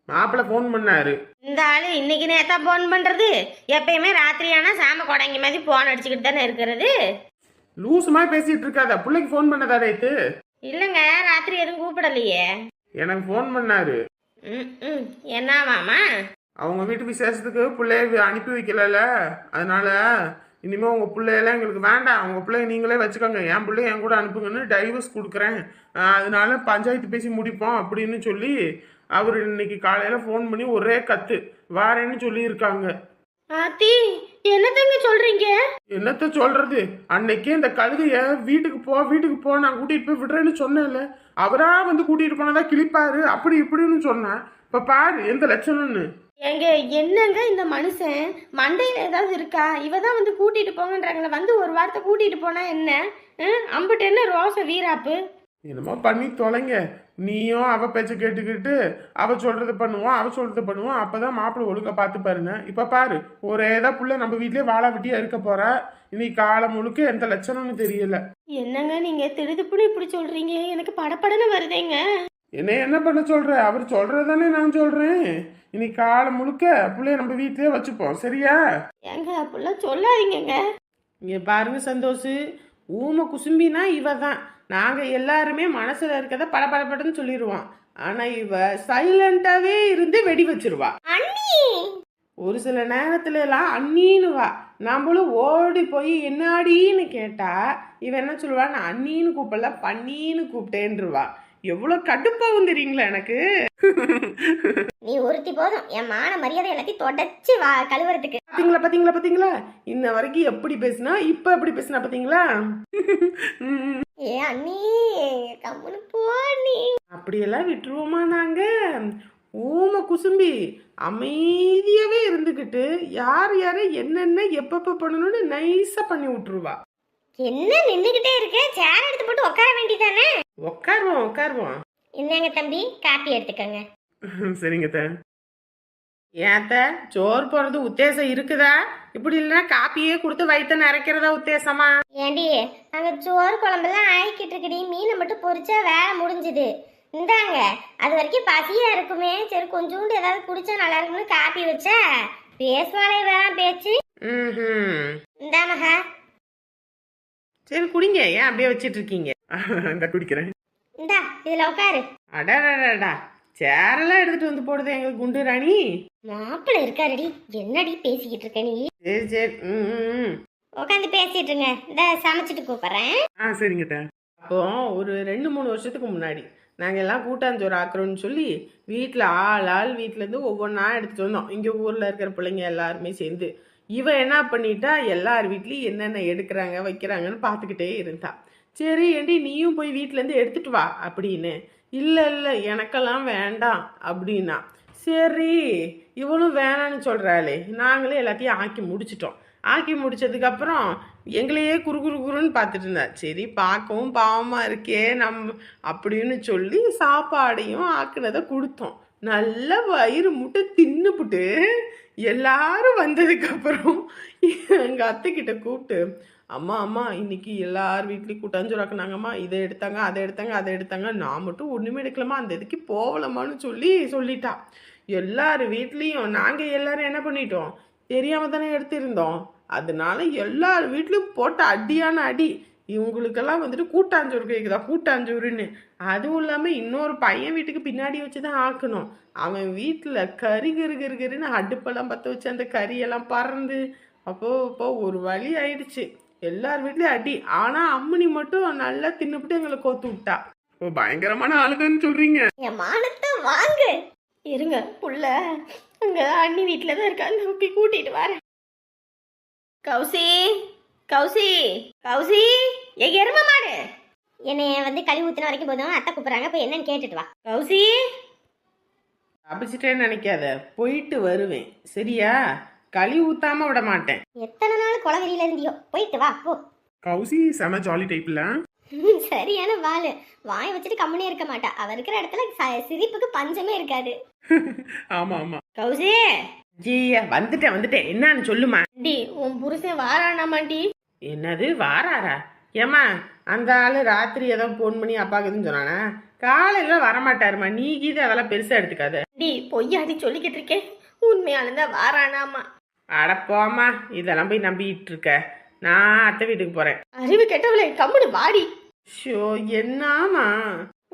மாப்பிள்ள போன் பண்ணாரு. இந்த ஆளு இன்னைக்கு நேத்தா போன் பண்றது? எப்பயுமே ராத்திரி ஆனா சாம கொடைங்க மாதிரி போன் அடிச்சுக்கிட்டு தானே இருக்கிறது. லூசு மாதிரி பேசிட்டு இருக்காத. பிள்ளைக்கு போன் பண்ணதா ரேத்து? இல்லங்க, ராத்திரி எதுவும் கூப்பிடலையே. எனக்கு போன் பண்ணாரு. என்னவாமா? அவங்க வீட்டு விசேஷத்துக்கு பிள்ளைய அனுப்பி வைக்கல, அதனால இனிமே உங்க பிள்ளையெல்லாம் எங்களுக்கு வேண்டாம், உங்க பிள்ளைய நீங்களே வச்சுக்கோங்க, என் பிள்ளைய என் கூட அனுப்புங்கன்னு டைவர்ஸ் கொடுக்குறேன், அதனால பஞ்சாயத்து பேசி முடிப்போம் அப்படின்னு சொல்லி அவர் இன்னைக்கு காலையில போன் பண்ணி ஒரே கத்து வாரேன்னு சொல்லி இருக்காங்க. ஆத்தி, என்னத்தங்க சொல்றீங்க? என்னத்த சொல்றது, அன்னைக்கே இந்த கழுதைய வீட்டுக்கு போ நான் கூட்டிட்டு போய் விடுறேன்னு சொன்னேன்ல, அவரா வந்து கூட்டிட்டு போனதா கிளிப்பாரு அப்படி இப்படின்னு சொன்னேன். இப்ப பாரு எந்த லட்சணம்னு. எங்க என்னங்க இந்த மனுஷன் மண்டையில ஏதாவது இருக்கா? இவ தான் வந்து கூட்டிட்டு போங்கன்றாங்களே, வந்து ஒரு வாரத்தை கூட்டிட்டு போனா என்ன? அம்பிட்டு என்ன ரோச வீராப்பு? என்னமோ பண்ணி தொலைங்க. நீயும் அவ பேச்ச கேட்டுக்கிட்டு அவ சொல்றத பண்ணுவோம், அப்பதான் மாப்பிள்ளை ஒழுங்கா பார்த்து பாருங்க. இப்ப பாரு, ஒரேதான் புள்ள நம்ம வீட்லயே வாழா வெட்டியா இருக்க போறா. இன்னைக்கு காலம் முழுக்க எந்த லட்சணம்னு தெரியல. என்னங்க நீங்க திடுதுப்புன்னு இப்படி சொல்றீங்க? எனக்கு படப்படன்னு வருதேங்க. என்ன பண்ண சொல்ற? அவர் சொல்றதானே நான் சொல்றேன். இன்னைக்கு காலம் முழுக்க புள்ளைய நம்ம வீட்லயே வச்சுப்போம், சரியா? ஏங்க அப்படிலாம் சொல்லாதீங்க. இங்க பாருங்க சந்தோஷ், ஊமை குசும்பினா இவ தான். நாங்க எல்லாருமே மனசுல இருக்கத படபடப்படன்னு சொல்லிடுவோம். ஆனா இவ சைலண்டாவே இருந்து வெடி வச்சிருவா. ஒரு சில நேரத்துல எல்லாம் அண்ணின்னு வா, நம்மளும் ஓடி போய் என்னாடின்னு கேட்டா இவ என்ன சொல்லுவா, நான் அண்ணின்னு கூப்பிடல பன்னின்னு கூப்பிட்டேன்ருவா. எவ்வளவு கடுப்பாகும் தெரியுங்களா எனக்கு. நீ ஒருத்தி போதும் என் மான மரியாதை எல்லாத்தையும் தொடச்சு கழுவுறதுக்கு. பாத்தீங்களா இன்ன வரைக்கும் எப்படி பேசினா இப்ப எப்படி பேசினா பாத்தீங்களா? ஏ அண்ணி, கம்முனு போனி. அப்படியெல்லாம் விட்டுருவோமா நாங்க? ஊமை குசும்பி அமைதியாவே இருந்துகிட்டு யார் யார என்னென்ன எப்பப்ப பண்ணணும்னு நைஸா பண்ணி விட்டுருவா. என்ன நின்றுகிட்டே இருக்க? சேர் எடுத்து போட்டு உட்கார வேண்டியதானே? உட்காருவோம். என்னங்க தம்பி, காப்பி எடுத்துக்கங்க. சரிங்க த. ஏத்த சோறு போறது உத்தேசம் இருக்குதா? இப்படி இல்லைன்னா காப்பியே கொடுத்து வயிற்ற நிறைக்கிறதா உத்தேசமா? ஏண்டி, அங்க சோறு குழம்பெல்லாம் ஆயிக்கிட்டு இருக்குடி, மீனை மட்டும் பொரிச்சா வேலை முடிஞ்சுது. இந்தாங்க, அது வரைக்கும் பசியா இருக்குமே, சரி கொஞ்சோண்டு ஏதாவது குடிச்சா நல்லா இருக்குன்னு காப்பி வச்சா பேசுவாளே வேணாம் பேச்சு. இந்தாமகா. சரி குடிங்க, ஏன் அப்படியே வச்சிட்டு இருக்கீங்க? இந்த குடிக்கிறேன். இந்தா இதுல உட்காரு. அடடா சேரெல்லாம் எடுத்துட்டு வந்து போடுது எங்க குண்டு ராணி. மாப்பிள்ளை இருக்காருடி, என்னடி பேசிக்கிட்டு இருக்க நீ? சரி சரி. உட்காந்து பேசிட்டு இருங்க, இந்த சமைச்சிட்டு கூப்பிடுறேன். சரிங்கட்ட. அப்போ ஒரு 2-3 வருஷத்துக்கு முன்னாடி நாங்கள் எல்லாம் கூட்டாஞ்சோறு ஆக்குறோன்னு சொல்லி வீட்டில் ஆள் வீட்டிலேருந்து ஒவ்வொன்றா எடுத்துகிட்டு வந்தோம். இங்கே ஊரில் இருக்கிற பிள்ளைங்க எல்லாருமே சேர்ந்து இவ என்ன பண்ணிட்டா, எல்லார் வீட்லேயும் என்னென்ன எடுக்கிறாங்க வைக்கிறாங்கன்னு பார்த்துக்கிட்டே இருந்தா. சரி ஏண்டி நீயும் போய் வீட்டிலேருந்து எடுத்துட்டு வா அப்படின்னு. இல்லை இல்லை எனக்கெல்லாம் வேண்டாம் அப்படின்னா. சரி இவளும் வேணான்னு சொல்கிறாளே, நாங்களே எல்லாத்தையும் ஆக்கி முடிச்சிட்டோம். ஆக்கி முடிச்சதுக்கப்புறம் எங்களையே குறுன்னு பார்த்துட்டு இருந்தா. சரி பார்க்கவும் பாவமாக இருக்கே அப்படின்னு சொல்லி சாப்பாடையும் ஆக்குனதை கொடுத்தோம். நல்ல வயிறு முட்டை தின்னுப்புட்டு எல்லாரும் வந்ததுக்கப்புறம் எங்கள் அத்தைக்கிட்ட கூப்பிட்டு, அம்மா இன்னைக்கு எல்லார் வீட்லேயும் கூட்டாஞ்சோறாக்குனாங்கம்மா, இதை எடுத்தாங்க அதை எடுத்தாங்க நான் மட்டும் ஒன்றுமே எடுக்கலாமா, அந்த இதுக்கு போகலாமான்னு சொல்லிட்டா. எல்லார் வீட்லேயும் நாங்கள் எல்லாரும் என்ன பண்ணிட்டோம், தெரியாம தானே எடுத்திருந்தோம். அதனால எல்லார் வீட்லையும் போட்ட அடியான அடி. இவங்களுக்கெல்லாம் வந்துட்டு கூட்டாஞ்சோறு கேட்குதா கூட்டாஞ்சோறுன்னு. அதுவும் இல்லாமல் இன்னொரு பையன் வீட்டுக்கு பின்னாடி வச்சு தான் ஆக்கணும். அவன் வீட்டில் கருன்னு அடுப்பெல்லாம் பற்ற வச்சு அந்த கறியெல்லாம் பறந்து அப்போ ஒரு வழி ஆயிடுச்சு. எல்லார் வீட்லேயும் அடி. ஆனால் அம்மனி மட்டும் நல்லா தின்னுபிட்டு எங்களை கோத்து விட்டா. பயங்கரமான ஆளுதான்னு சொல்றீங்க. என் மானத்தை வாங்கு. இருங்க புள்ள அங்க அண்ணி வீட்டில் தான் இருக்கா, நோக்கி கூட்டிட்டு வரேன். கௌசி கௌசி கௌசி, எங்க எரும மாடு என்னைய வந்து கழுவி ஊத்தின வரைக்கும் போதும் அத்தை கூப்பிடுறாங்க, போய் என்னன்னு கேட்டுட்டு வா. கௌசி தப்பிச்சிட்டேன்னு நினைக்காத, போயிட்டு வருவேன் சரியா? களி ஊத்தாம விட மாட்டேன். எத்தனை நாள் குளவெளியில இருந்தியோ, போயிட்டு வா போ. கௌசி செம ஜாலி டைப்ல. சரியான வாளு, வாய் வச்சுட்டு கம்முனே இருக்க மாட்டா. அவ இருக்கிற இடத்துல சிரிப்புக்கு பஞ்சமே இருக்காது. ஆமா ஆமா. கௌசி ஜீயா வந்துட்டேன் என்னன்னு சொல்லுமா. டி உன் புருஷன் வாரானாமாண்டி. என்னது வாராரா? ஏமா அந்த ஆளு ராத்திரி ஏதோ போன் பண்ணி அப்பாக்குதுன்னு சொன்னானா? காலையில வரமாட்டாருமா, நீ கீது அதெல்லாம் பெருசா எடுத்துக்காத. டி பொய்யாடி சொல்லிக்கிட்டு இருக்கேன், உண்மையானதான் வாரானாமா. அடப்போமா, இதெல்லாம் போய் நம்பிட்டு இருக்க. நான் அத்தை வீட்டுக்கு போறேன். அறிவு கெட்டவளே, கம்முனு வாடி. ஷோ என்னாமா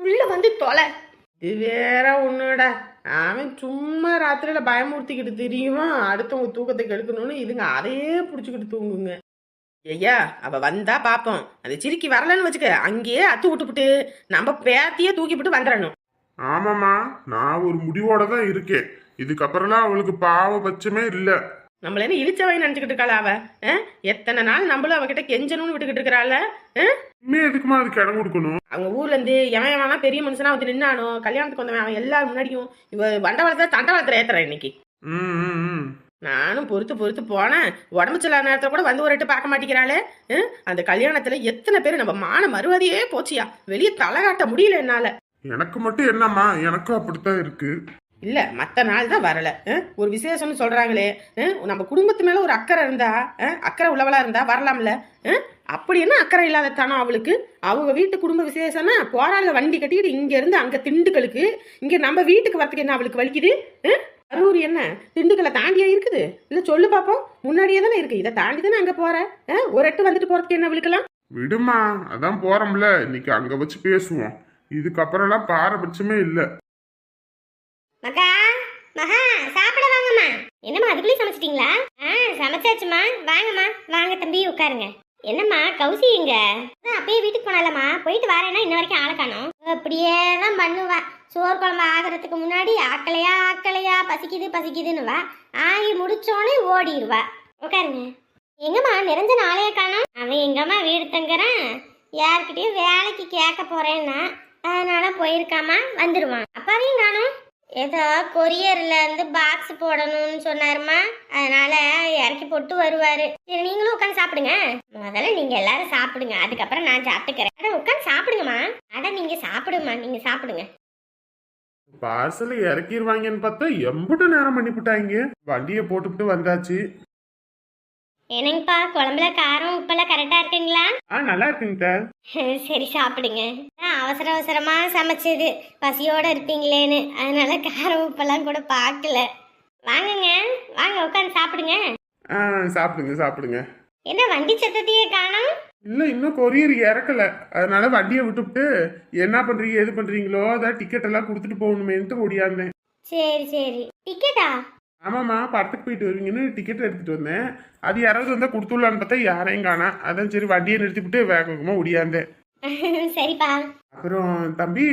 உள்ள வந்து தொலை. இது வேற ஒண்ணுடா. அவன் சும்மா ராத்திரியில பயமுறுத்திக்கிட்டு தெரியுமா, அடுத்தவங்க தூக்கத்தை கெடுக்கணும்னு இதுங்க அதையே புடிச்சுக்கிட்டு தூங்குங்க. ஐயா அவ வந்தா பாப்போம். அது சிரிக்கி வரலன்னு வச்சுக்க, அங்கேயே அத்து விட்டுப்புட்டு நம்ம பேத்தியே தூக்கிவிட்டு வந்துடணும். ஆமாமா, நான் ஒரு முடிவோட தான் இருக்கேன். இதுக்கப்புறம்லாம் அவளுக்கு பாவ பட்சமே இல்ல. நம்மள என்ன இழிச்சவை நினைச்சுக்கிட்டு இருக்காளா அவ? எத்தனை நாள் நம்மளும் அவகிட்ட கெஞ்சணும்னு விட்டுக்கிட்டு இருக்கிறாள். இன்னும் எதுக்குமா அதுக்கு இடம் கொடுக்கணும்? அவங்க ஊர்ல இருந்து எவன் வேணா பெரிய மனுஷனா வந்து நின்னானோ, கல்யாணத்துக்கு வந்தவன் அவன் எல்லாரும் முன்னாடியும் இவ வண்டவளத்தை தண்டவளத்துல ஏத்துறேன் இன்னைக்கு. நானும் பொறுத்து போனேன். உடம்பு சில நேரத்துல கூட வந்து ஒரு எட்டு பார்க்க மாட்டேங்கிறாளே. அந்த கல்யாணத்துல எத்தனை பேர் நம்ம மான மறுவாதியே போச்சியா, வெளியே தலை காட்ட முடியல என்னால. எனக்கு மட்டும் என்னம்மா, எனக்கும் அப்படித்தான் இருக்கு. இல்ல மத்த நாள் தான் வரல. ஒரு விசேஷம்னு சொல்றாங்களே, நம்ம குடும்பத்து மேல ஒரு அக்கறை இருந்தா, அக்கறை உள்ளவளா இருந்தா வரலாம்ல. அப்படி என்ன அக்கறை இல்லாத தானோ அவளுக்கு? அவங்க வீட்டு குடும்ப விசேஷம்னா போராள வண்டி கட்டிக்கிட்டு இங்க இருந்து அங்க திண்டுக்கலுக்கு, இங்க நம்ம வீட்டுக்கு வரத்துக்கு என்ன அவளுக்கு வலிக்குது? அரூர் என்ன திண்டுக்கலை தாண்டியா இருக்குது? இல்ல சொல்லு பாப்போம். முன்னாடியே தானே இருக்கு, இதை தாண்டி தானே அங்க போற. ஒரு எட்டு வந்துட்டு போறதுக்கு என்ன அவளுக்கெல்லாம்? விடுமா, அதான் போறோம்ல, இன்னைக்கு அங்க வச்சு பேசுவோம். இதுக்கப்புறம்லாம் பாரபட்சமே இல்ல. மகா மகா சாப்பிட வாங்கம்மா. என்னம்மா அதுக்குள்ளே சமைச்சிட்டீங்களா? சமைச்சாச்சுமா, வாங்கம்மா வாங்க தம்பி உட்காருங்க. என்னம்மா கௌசி இங்க? அப்பயே வீட்டுக்கு போனாலம்மா, போயிட்டு வரேன்னா இன்ன வரைக்கும் ஆளை காணோம். அப்படியே தான் பண்ணுவா. சோறு குழம்பு ஆகிறதுக்கு முன்னாடி ஆக்கலையா பசிக்குதுன்னு வா, ஆகி முடிச்சோடனே ஓடிடுவா. உட்காருங்க. எங்கம்மா நிரஞ்சன் ஆளைய காணோம்? அவன் எங்கம்மா வீடு தங்குறான், யார்கிட்டயும் வேலைக்கு கேட்க போறேன்னா அதனால போயிருக்காமா, வந்துடுவான். அப்பாவையும் காணோம். ஏதோ கொரியர்ல இருந்து பாக்ஸ் போடணும்னு சொன்னாருமா, அதனால இறக்கி போட்டு வருவாரு. சரி நீங்களும் உட்காந்து சாப்பிடுங்க. முதல்ல நீங்க எல்லாரும் சாப்பிடுங்க, அதுக்கப்புறம் நான் சாப்பிட்டுக்கிறேன். அட உட்காந்து சாப்பிடுங்கம்மா. அட நீங்க சாப்பிடுமா, நீங்க சாப்பிடுங்க. பார்சல் இறக்கிடுவாங்கன்னு பார்த்தா எம்புட்டு நேரம் பண்ணிவிட்டாங்க. வண்டியை போட்டுவிட்டு வந்தாச்சு. என்னங்கப்பா, குழம்புல காரம் உப்பெல்லாம் கரெக்டா இருக்குங்களா? நல்லா இருக்குங்க சார். சரி சாப்பிடுங்க. அவசரமா சமைச்சது, பசியோட இருப்பீங்களேன்னு, அதனால காரம் உப்பெல்லாம் கூட பார்க்கல. வாங்குங்க, வாங்க உட்காந்து சாப்பிடுங்க. சாப்பிடுங்க. என்ன வண்டி சத்தத்தையே காணோம்? இல்ல இன்னும் கொரியர் இறக்கல, அதனால வண்டியை விட்டுவிட்டு என்ன பண்றீங்க எது பண்றீங்களோ அதான் டிக்கெட் எல்லாம் கொடுத்துட்டு போகணுமேன்ட்டு ஓடியாந்தேன். சரி சரி. டிக்கெட்டா? ஆமாம்மா, படத்துக்கு போயிட்டு வருவீங்கன்னு டிக்கெட் எடுத்துட்டு வந்தேன். அது யாராவது வந்தா கொடுத்துடலான்னு பார்த்தா யாரையும் காணா. அதான் சரி வண்டியை நிறுத்திவிட்டு வேகமாக ஓடியாந்தேன். சரிப்பா. அப்புறம் தம்பி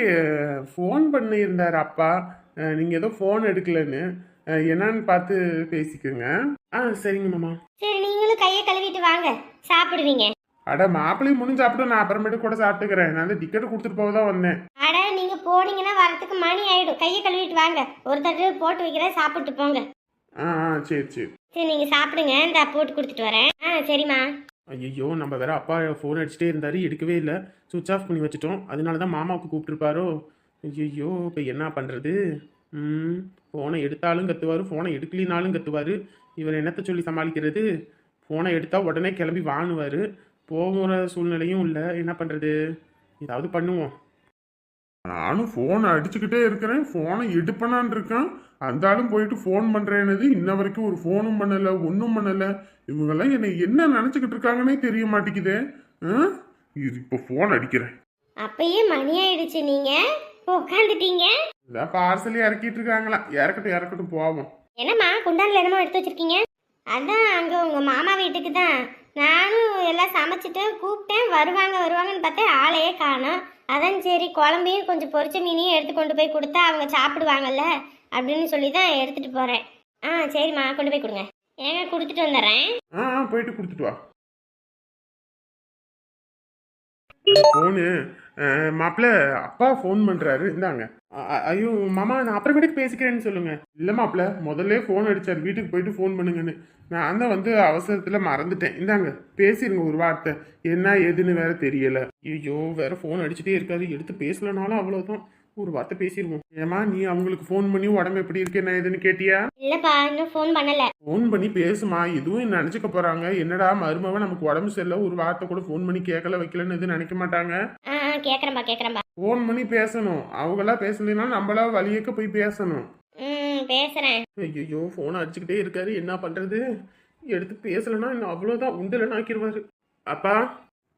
ஃபோன் பண்ணியிருந்தார் அப்பா, நீங்க ஏதோ ஃபோன் எடுக்கலன்னு, என்னன்னு பார்த்து பேசிக்கோங்க. சரிங்க மாமா. சரி, நீங்களும் கையை கழுவிட்டு வாங்க, சாப்பிடுவீங்க. அட மாப்பிள்ளையும் முடிஞ்சு சாப்பிட்டு நான் அப்புறமேட்டு கூட சாப்பிட்டுக்கிறேன். நான் டிக்கெட் கொடுத்துட்டு போக தான் வந்தேன். அட நீங்க போனீங்கன்னா வரதுக்கு மணி ஆயிடும். கையை கழுவிட்டு வாங்க, ஒரு தடவை போட்டு வைக்கிறேன், சாப்பிட்டு போங்க. சரி சரி. சரி நீங்க சாப்பிடுங்க, இந்த போட்டு கொடுத்துட்டு வரேன். சரிம்மா. ஐயோ, நம்ம வேற அப்பா ஃபோன் அடிச்சுட்டே இருந்தாரு, எடுக்கவே இல்லை, சுவிட்ச் ஆஃப் பண்ணி வச்சுட்டோம். அதனால தான் மாமாவுக்கு கூப்பிட்டுருப்பாரோ. ஐயோ, இப்போ என்ன பண்ணுறது? ஃபோனை எடுத்தாலும் கத்துவார், ஃபோனை எடுக்கலினாலும் கத்துவார். இவர் என்னத்தை சொல்லி சமாளிக்கிறது? ஃபோனை எடுத்தால் உடனே கிளம்பி வாங்குவார், போகிற சூழ்நிலையும் இல்லை. என்ன பண்ணுறது? ஏதாவது பண்ணுவோம். நானும் ஃபோனை அடிச்சுக்கிட்டே இருக்கிறேன், ஃபோனை எடுப்பனான் இருக்கேன். அந்த ஆளும் போயிட்டு ஃபோன் பண்ணுறேன்னது இன்ன வரைக்கும் ஒரு ஃபோனும் பண்ணலை, ஒன்றும் பண்ணலை. இவங்கெல்லாம் என்னை என்ன நினச்சிக்கிட்டு இருக்காங்கன்னே தெரிய மாட்டேங்குதே. இப்போ ஃபோன் அடிக்கிறேன். அப்பயே மணி ஆயிடுச்சு, நீங்க உட்காந்துட்டீங்க. இதான் பார்சலே இறக்கிட்டு இருக்காங்களா? இறக்கட்டும் போவோம். என்னம்மா குண்டான்ல என்னமோ எடுத்து வச்சிருக்கீங்க? அதான் அங்கே உங்கள் மாமா வீட்டுக்கு தான் நானும் எல்லாம் சமைச்சிட்டு கூப்பிட்டேன், வருவாங்கன்னு பார்த்தேன், ஆளையே காணோம். அதான் சரி குழம்பையும் கொஞ்சம் பொரிச்ச மீனையும் எடுத்து கொண்டு போய் கொடுத்தா அவங்க சாப்பிடுவாங்கல்ல அப்படின்னு சொல்லி தான் எடுத்துகிட்டு போகிறேன். சரிம்மா, கொண்டு போய் கொடுங்க. ஏங்க கொடுத்துட்டு வந்துடுறேன். போயிட்டு கொடுத்துட்டு வா. ஃபோனு மாப்பிள்ள அப்பா ஃபோன் பண்ணுறாரு, இந்தாங்க. ஐயோ மாமா, நான் அப்புறமேட்டுக்கு பேசிக்கிறேன்னு சொல்லுங்க. இல்லை மாப்பிள்ள, முதல்ல ஃபோன் அடித்தார், வீட்டுக்கு போயிட்டு ஃபோன் பண்ணுங்கன்னு. நான் தான் வந்து அவசரத்தில் மறந்துட்டேன். இந்தாங்க பேசிடுங்க ஒரு வார்த்தை, என்ன ஏதுன்னு வேற தெரியலை. ஐயோ, வேற ஃபோன் அடிச்சுட்டே இருக்காரு, எடுத்து பேசலனாலும் அவ்வளோதான், ஒரு வார்த்தை பேசிடுவோம். ஏமா, நீ அவங்களுக்கு ஃபோன் பண்ணி உடம்பு எப்படி இருக்கு என்ன ஏதுன்னு கேட்டியா? இல்லப்பா, இன்னும் ஃபோன் பண்ணல. ஃபோன் பண்ணி பேசுமா, எதுவும் நினைச்சுக்க போறாங்க. என்னடா மருமவன் நமக்கு உடம்பு சரியில்லை, ஒரு வார்த்தை கூட ஃபோன் பண்ணி கேட்கல வைக்கலன்னு எதுவும் நினைக்க மாட்டாங்க. கேக்குறேன்பா. ஃபோன் பண்ணி பேசணும், அவங்களா பேசலைன்னா நம்மளா வழியக்க போய் பேசணும். பேசுறேன். ஐயோ, ஃபோன் அடிச்சுக்கிட்டே இருக்காரு, என்ன பண்றது? எடுத்து பேசலன்னா இன்னும் அவ்வளோதான், உண்டலன்னு ஆக்கிடுவாரு. அப்பா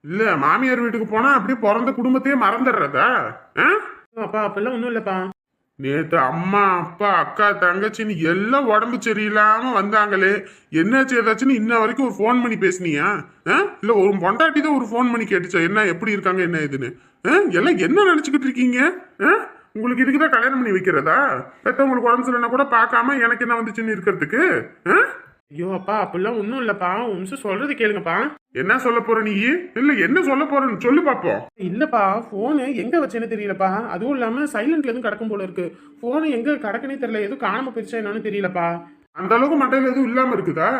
இல்ல, மாமியார் வீட்டுக்கு போனா அப்படியே பிறந்த குடும்பத்தையே மறந்துடுறதா? அப்பா அப்பெல்லாம் ஒன்றும் இல்லப்பா. நேத்து அம்மா அப்பா அக்கா தங்கச்சின்னு எல்லாம் உடம்பு சரியில்லாம வந்தாங்களே, என்னாச்சு ஏதாச்சுன்னு இன்ன வரைக்கும் ஒரு ஃபோன் பண்ணி பேசுனியா? இல்ல ஒரு பொண்டாட்டி தான் ஒரு ஃபோன் பண்ணி கேட்டுச்சா என்ன எப்படி இருக்காங்க என்ன ஏதுன்னு? எல்லாம் என்ன நினைச்சுக்கிட்டு இருக்கீங்க? உங்களுக்கு இதுக்குதான் கல்யாணம் பண்ணி வைக்கிறதா? பெத்தவங்களுக்கு உடம்பு சரியில்லைன்னா கூட பார்க்காம எனக்கு என்ன வந்துச்சுன்னு இருக்கிறதுக்கு? ஐயோ அப்பா, அப்படிலாம் ஒன்றும் இல்லப்பா, உங்க சொல்றது கேளுங்கப்பா. என்ன சொல்ல போற நீ? இல்ல என்ன சொல்ல போறன்னு சொல்லு பாப்போம். இல்லப்பா, போனு எங்க வச்சேன்னு தெரியலப்பா, அதுவும் இல்லாம சைலண்ட்ல எதுவும் கிடக்கும் போல இருக்கு. போனு எங்க கிடக்குனே தெரியல, எதுவும் காணாம போயிடுச்சா என்னன்னு தெரியலப்பா. அந்த அளவுக்கு மண்டையில எதுவும் இல்லாம இருக்குதா?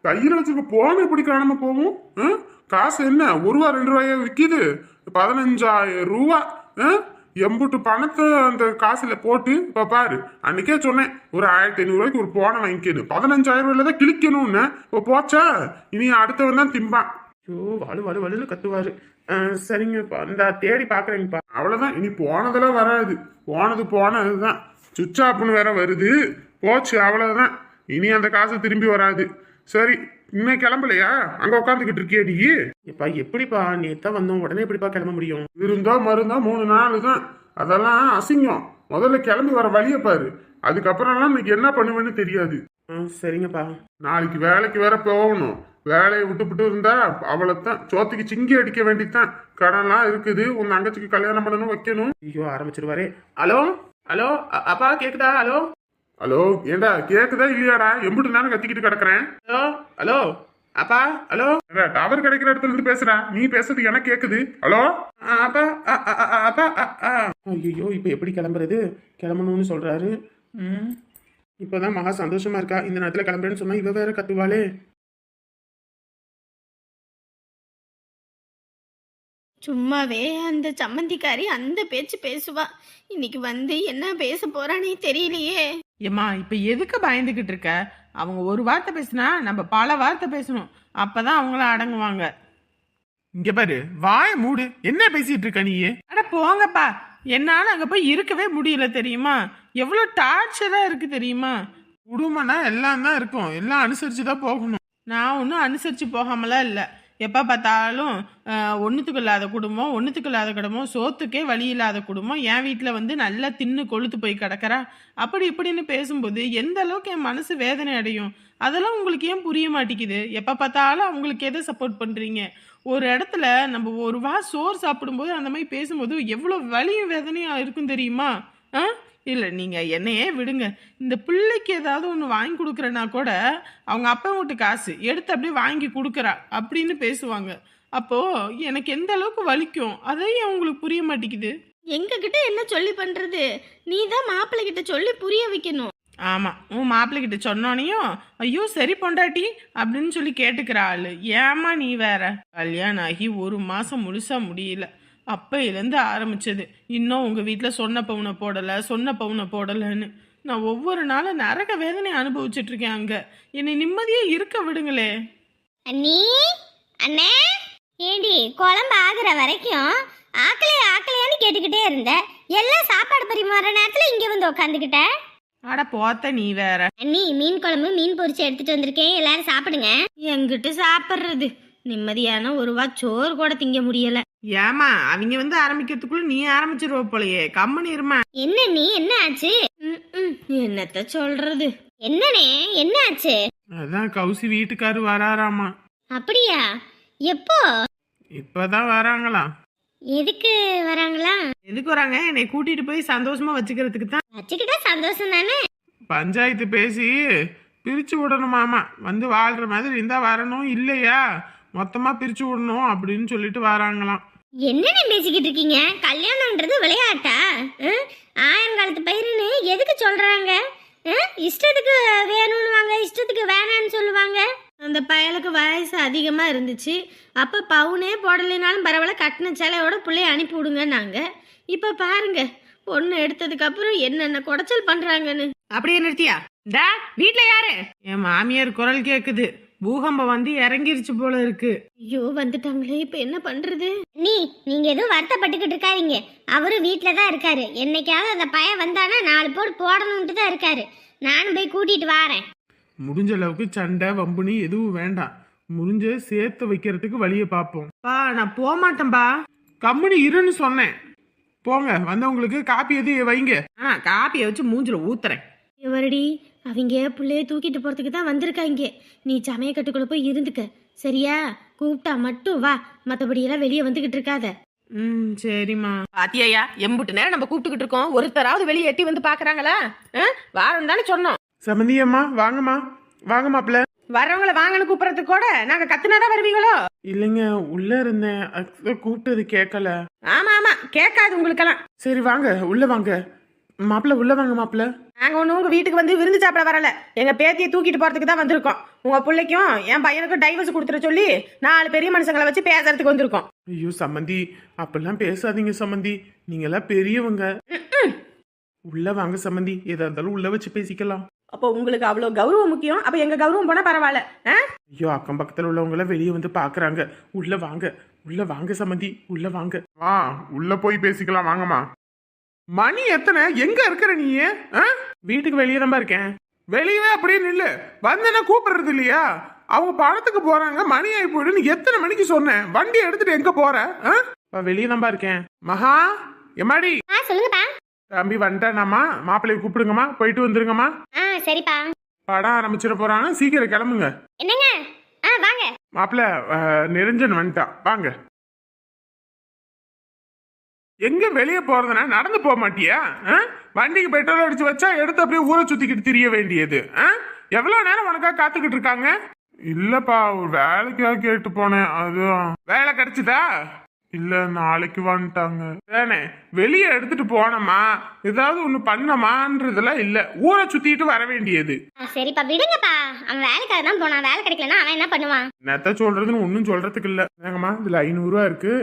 கையில வச்சிருக்க போன எப்படி காணாம போகும்? காசு என்ன 1 ரூபா 2 ரூபாய விக்குது? 15,000 ரூபா. எம்புட்டு பணத்தை அந்த காசுல போட்டு இப்ப பாரு, அன்னைக்கே சொன்னேன் ஒரு 1500 ரூபாய்க்கு ஒரு போனை வாங்கிக்கணும், 15,000 ரூபாயில தான் கிழிக்கணும்னு. இப்போ போச்சா, இனி அடுத்தவன் தான் திம்பான். ஐயோ, வலுன்னு கத்துவாரு. சரிங்கப்பா, இந்த தேடி பாக்குறேங்கப்பா. அவ்வளவுதான், இனி போனதெல்லாம் வராது, போனதுதான். சுவிட்ச் ஆப்னு வேற வருது, போச்சு அவ்வளவுதான். இனி அந்த காசு திரும்பி வராது. சரி, இன்னும் கிளம்பலையா? அங்க உட்காந்துக்கிட்டு இருக்கியடி? எப்பா எப்படிப்பா, நேத்தான் வந்தோம், உடனே எப்படிப்பா கிளம்ப முடியும்? இருந்தா மருந்தா 3 நாள் தான், அதெல்லாம் அசிங்கம். முதல்ல கிளம்பி வர வழிய பாரு, அதுக்கப்புறம்லாம் இன்னைக்கு என்ன பண்ணுவேன்னு தெரியாது. சரிங்கப்பா. நாளைக்கு வேலைக்கு வேற போகணும், வேலையை விட்டுவிட்டு இருந்தா அவ்வளவுதான், சோத்துக்கு சிங்கி அடிக்க வேண்டித்தான். கடன்லாம் இருக்குது, உன் தங்கச்சிக்கு கல்யாணம் பண்ணணும், வைக்கணும். ஐயோ, ஆரம்பிச்சிருவாரே. ஹலோ அப்பா கேக்குதா? ஹலோ, ஏண்டா கேக்குதா இல்லையாடா? எம்பிட்டு நேரம் கத்திக்கிட்டு கிடக்குறேன். ஹலோ அப்பா, ஹலோ, டவர் கிடைக்கிற இடத்துல இருந்து பேசுறா, நீ பேசுறது எனக்கு கேக்குது. ஹலோ அப்பா, அப்பா. ஐயோ, இப்ப எப்படி கிளம்புறது? கிளம்பணும்னு சொல்றாரு. இப்பதான் மகா சந்தோஷமா இருக்கா, இந்த நேரத்துல கிளம்புறேன்னு சொன்னா இவ வேற கத்துவாளே. சும்மாவே அந்த சம்மந்திக்காரி அந்த பேச்சு பேசுவா, இன்னைக்கு வந்து என்ன பேச போறானே தெரியலையே. ஏம்மா, இப்ப எதுக்கு பயந்துகிட்டு இருக்க? அவங்க ஒரு வார்த்தை பேசினா நம்ம பல வார்த்தை பேசணும், அப்பதான் அவங்கள அடங்குவாங்க. இங்க பாரு, வாய மூடு, என்ன பேசிட்டு இருக்க நீ? அட போங்கப்பா, என்னால அங்க போய் இருக்கவே முடியல தெரியுமா? எவ்வளவு டார்ச்சரா இருக்கு தெரியுமா? குடும்பம்னா எல்லாம் தான் இருக்கும், எல்லாம் அனுசரிச்சுதான் போகணும். நான் ஒன்றும் அனுசரிச்சு போகாமலாம் இல்லை. எப்போ பார்த்தாலும் ஒன்றுத்துக்கு இல்லாத குடும்பம், ஒன்றுத்துக்கு இல்லாத குடும்பம், சோத்துக்கே வழி இல்லாத குடும்பம், என் வீட்டில் வந்து நல்லா தின்னு கொழுத்து போய் கிடக்கிறா அப்படி இப்படின்னு பேசும்போது எந்த அளவுக்கு என் மனசு வேதனை அடையும். அதெல்லாம் உங்களுக்கு ஏன் புரிய மாட்டேங்குது? எப்போ பார்த்தாலும் அவங்களுக்கு எதை சப்போர்ட் பண்ணுறீங்க? ஒரு இடத்துல நம்ம ஒரு சோறு சாப்பிடும்போது அந்த மாதிரி பேசும்போது எவ்வளோ வலியும் வேதனையாக இருக்கும் தெரியுமா? இல்லை நீங்கள் என்னையே விடுங்க. இந்த பிள்ளைக்கு ஏதாவது ஒன்று வாங்கி கொடுக்குறேன்னா கூட அவங்க அப்பா வீட்டு காசு எடுத்து அப்படியே வாங்கி கொடுக்குறா அப்படின்னு பேசுவாங்க. அப்போது எனக்கு எந்த அளவுக்கு வலிக்கும் அதையும் அவங்களுக்கு புரிய மாட்டேங்குது. எங்ககிட்ட என்ன சொல்லி பண்றது? நீ தான் மாப்பிள்ளை கிட்ட சொல்லி புரிய வைக்கணும். ஆமாம், உன் மாப்பிள்ளைகிட்ட சொன்னோனையும் ஐயோ சரி பொண்டாட்டி அப்படின்னு சொல்லி கேட்டுக்கிற ஆள். ஏமா நீ வேற? கல்யாணம் ஆகி 1 மாதம் முழுசா முடியல, அப்பையிலேருந்து ஆரம்பிச்சது. இன்னும் உங்கள் வீட்டில் சொன்ன பவுனை போடலைன்னு நான் ஒவ்வொரு நாளும் நரக வேதனை அனுபவிச்சுட்டு இருக்கேன். அங்கே என்னை நிம்மதியே இருக்க விடுங்களே. அண்ணி, அண்ணே, ஏண்டி குழம்பு ஆகுற வரைக்கும் ஆக்கலையான்னு கேட்டுக்கிட்டே இருந்த, எல்லாம் சாப்பாடு பரிமாற நேரத்துல இங்க வந்து உட்காந்துக்கிட்ட. அட போத்த நீ வேற. அண்ணி, மீன் குழம்பு மீன் பொரிச்சு எடுத்துட்டு வந்திருக்கேன், எல்லாரும் சாப்பிடுங்க. எங்கிட்டு சாப்பிடுறது? நிம்மதியான 1 வா சோறு கூட திங்க முடியல. ஏமா அவங்க வந்து ஆரம்பிக்கிறதுக்குள்ள நீ ஆரம்பிச்சிருவ போலயே, கம்மனி இருமா. என்ன நீ, என்ன ஆச்சு? என்னத்த சொல்றது? என்னனே, என்ன ஆச்சு? அதான் கௌசி வீட்டுக்காரு வராராமா. அப்படியா? எப்போ? இப்பதான் வராங்களா? எதுக்கு வராங்களா? எதுக்கு வராங்க? என்னை கூட்டிட்டு போய் சந்தோஷமா வச்சுக்கிறதுக்கு தான். வச்சுக்கிட்டா சந்தோஷம் தானே. பஞ்சாயத்து பேசி பிரிச்சு விடணுமாமா. வந்து வாழ்ற மாதிரி இருந்தா வரணும், இல்லையா மொத்தமா பிரிச்சு விடணும் அப்படின்னு சொல்லிட்டு வராங்களாம். என்னென்ன பேசிக்கிட்டு இருக்கீங்க? கல்யாணம்ன்றது விளையாட்டா? ஆயங்காலத்து பயிருன்னு எதுக்கு சொல்றாங்க? இஷ்டத்துக்கு வேணும்னு வாங்க, இஷ்டத்துக்கு வேணான்னு சொல்லுவாங்க. அந்த பயலுக்கு வயசு அதிகமா இருந்துச்சு, அப்ப பவுனே போடலைனாலும் பரவாயில்ல, கட்டின சேலையோட பிள்ளைய அனுப்பி விடுங்க நாங்க. இப்ப பாருங்க, பொண்ணு எடுத்ததுக்கு அப்புறம் என்னென்ன குடைச்சல் பண்றாங்கன்னு. அப்படியே நிறுத்தியா? டா வீட்ல யாரு? என் மாமியார் குரல் கேக்குது. பூகம்பம் வந்து இறங்கிருச்சு போல இருக்கு. ஐயோ வந்துட்டாங்களே, இப்ப என்ன பண்றது? நீங்க எதுவும் வருத்தப்பட்டுக்கிட்டு இருக்காதீங்க. அவரு வீட்டுல தான் இருக்காரு. என்னைக்காவது அந்த பையன் வந்தானா 4 போடு போடணும்ட்டு தான் இருக்காரு. நானும் போய் கூட்டிட்டு வாரேன். முடிஞ்ச அளவுக்கு சண்டை வம்புனி எதுவும் வேண்டாம். முடிஞ்ச சேர்த்து வைக்கிறதுக்கு வழியை பார்ப்போம். பா நான் போக மாட்டேன்பா. கம்பெனி இருன்னு சொன்னேன். போங்க, வந்தவங்களுக்கு காப்பி எது வைங்க. காப்பியை வச்சு மூஞ்சில ஊத்துறேன். எவரடி அவங்க பிள்ளைய தூக்கிட்டு போறதுக்கு தான் வந்திருக்காங்க. நீ சமயக்கட்டுக்குள்ள போய் இருந்துக்க, சரியா? கூப்பிட்டா மட்டும் வா, மற்றபடி எல்லாம் வெளியே வந்துகிட்டு இருக்காத. சரிம்மா. பாத்தியா, எம்புட்டு நேரம் நம்ம கூப்பிட்டுக்கிட்டு இருக்கோம், ஒருத்தராவது வெளியே எட்டி வந்து பாக்குறாங்களா? வாரம் தானே சொன்னோம். சமந்தியம்மா வாங்கம்மா, வாங்க மாப்பிள்ள. வர்றவங்களை வாங்கன்னு கூப்பிடறதுக்கு கூட நாங்க கத்துனாதான் வருவீங்களோ? இல்லைங்க, உள்ள இருந்தேன், கூப்பிட்டது கேட்கல. ஆமா ஆமா, கேட்காது உங்களுக்கெல்லாம். சரி வாங்க, உள்ள வாங்க மாப்பிள்ள, உள்ள வாங்க மாப்பிள்ள. நாங்க ஒண்ணு உங்க வீட்டுக்கு வந்து விருந்து சாப்பிட வரல, எங்க பேத்தியை தூக்கிட்டு போறதுக்கு தான் வந்திருக்கோம். உங்க பிள்ளைக்கும் என் பையனுக்கும் டைவர்ஸ் கொடுத்துட சொல்லி 4 பெரிய மனுஷங்களை வச்சு பேசுறதுக்கு வந்திருக்கோம். ஐயோ சம்மந்தி, அப்பெல்லாம் பேசாதீங்க சம்மந்தி, நீங்க எல்லாம் பெரியவங்க. உள்ள வாங்க சம்மந்தி, எதா இருந்தாலும் உள்ள வச்சு பேசிக்கலாம். அப்போ உங்களுக்கு அவ்வளவு கௌரவம் முக்கியம், அப்ப எங்க கௌரவம் போனா பரவாயில்ல. ஐயோ அக்கம் பக்கத்துல உள்ளவங்க வெளியே வந்து பாக்குறாங்க. உள்ள வாங்க, உள்ள வாங்க சம்மந்தி, உள்ள வாங்க. உள்ள போய் பேசிக்கலாம், வாங்கம்மா. மணி எத்தனை? எங்க இருக்கிற நீ? வீட்டுக்கு வெளியே தான் இருக்கேன். வெளியவே அப்படியே நில்லு, வந்தேன்னா கூப்பிடுறது இல்லையா? அவங்க படத்துக்கு போறாங்க, மணி ஆகி போயிடுன்னு எத்தனை மணிக்கு சொன்னேன்? வண்டி எடுத்துட்டு எங்க போற? வெளியே தான் இருக்கேன். மகா எம்மாடி? சொல்லுங்கப்பா. தம்பி வந்துட்டானாமா, மாப்பிள்ளைய கூப்பிடுங்கம்மா, போயிட்டு வந்துருங்கம்மா. சரிப்பா. படம் ஆரம்பிச்சிட போறாங்க, சீக்கிரம் கிளம்புங்க. என்னங்க? வாங்க. மாப்பிள்ள நிரஞ்சன் வந்துட்டான், வாங்க. எங்க வெளியே போறதுனா நடந்து போக மாட்டியா? வண்டிக்கு பெட்ரோல் அடிச்சு வச்சா எடுத்து அப்படியே ஊரை சுத்திக்கிட்டு திரிய வேண்டியது. எவ்வளவு நேரம் உனக்கா காத்துக்கிட்டு இருக்காங்க? இல்லப்பா, ஒரு வேலைக்காக கேட்டு போனேன், அதுதான். வேலை கிடைச்சதா? இல்ல, நாளைக்கு வந்துட்டாங்க. தானே வெளியே எடுத்துட்டு போனோமா, ஏதாவது ஒண்ணு பண்ணமான்றதுலாம் இல்ல, ஊரை சுத்திட்டு வர வேண்டியது. சரிப்பா விடுங்கப்பா, அவன் வேலைக்காக தான் போனான், வேலை கிடைக்கலன்னா அவன் என்ன பண்ணுவான்? நெத்த சொல்றதுன்னு ஒன்னும் சொல்றதுக்கு இல்ல. ஏங்கம்மா, இதுல 500 ரூபா இருக்கு,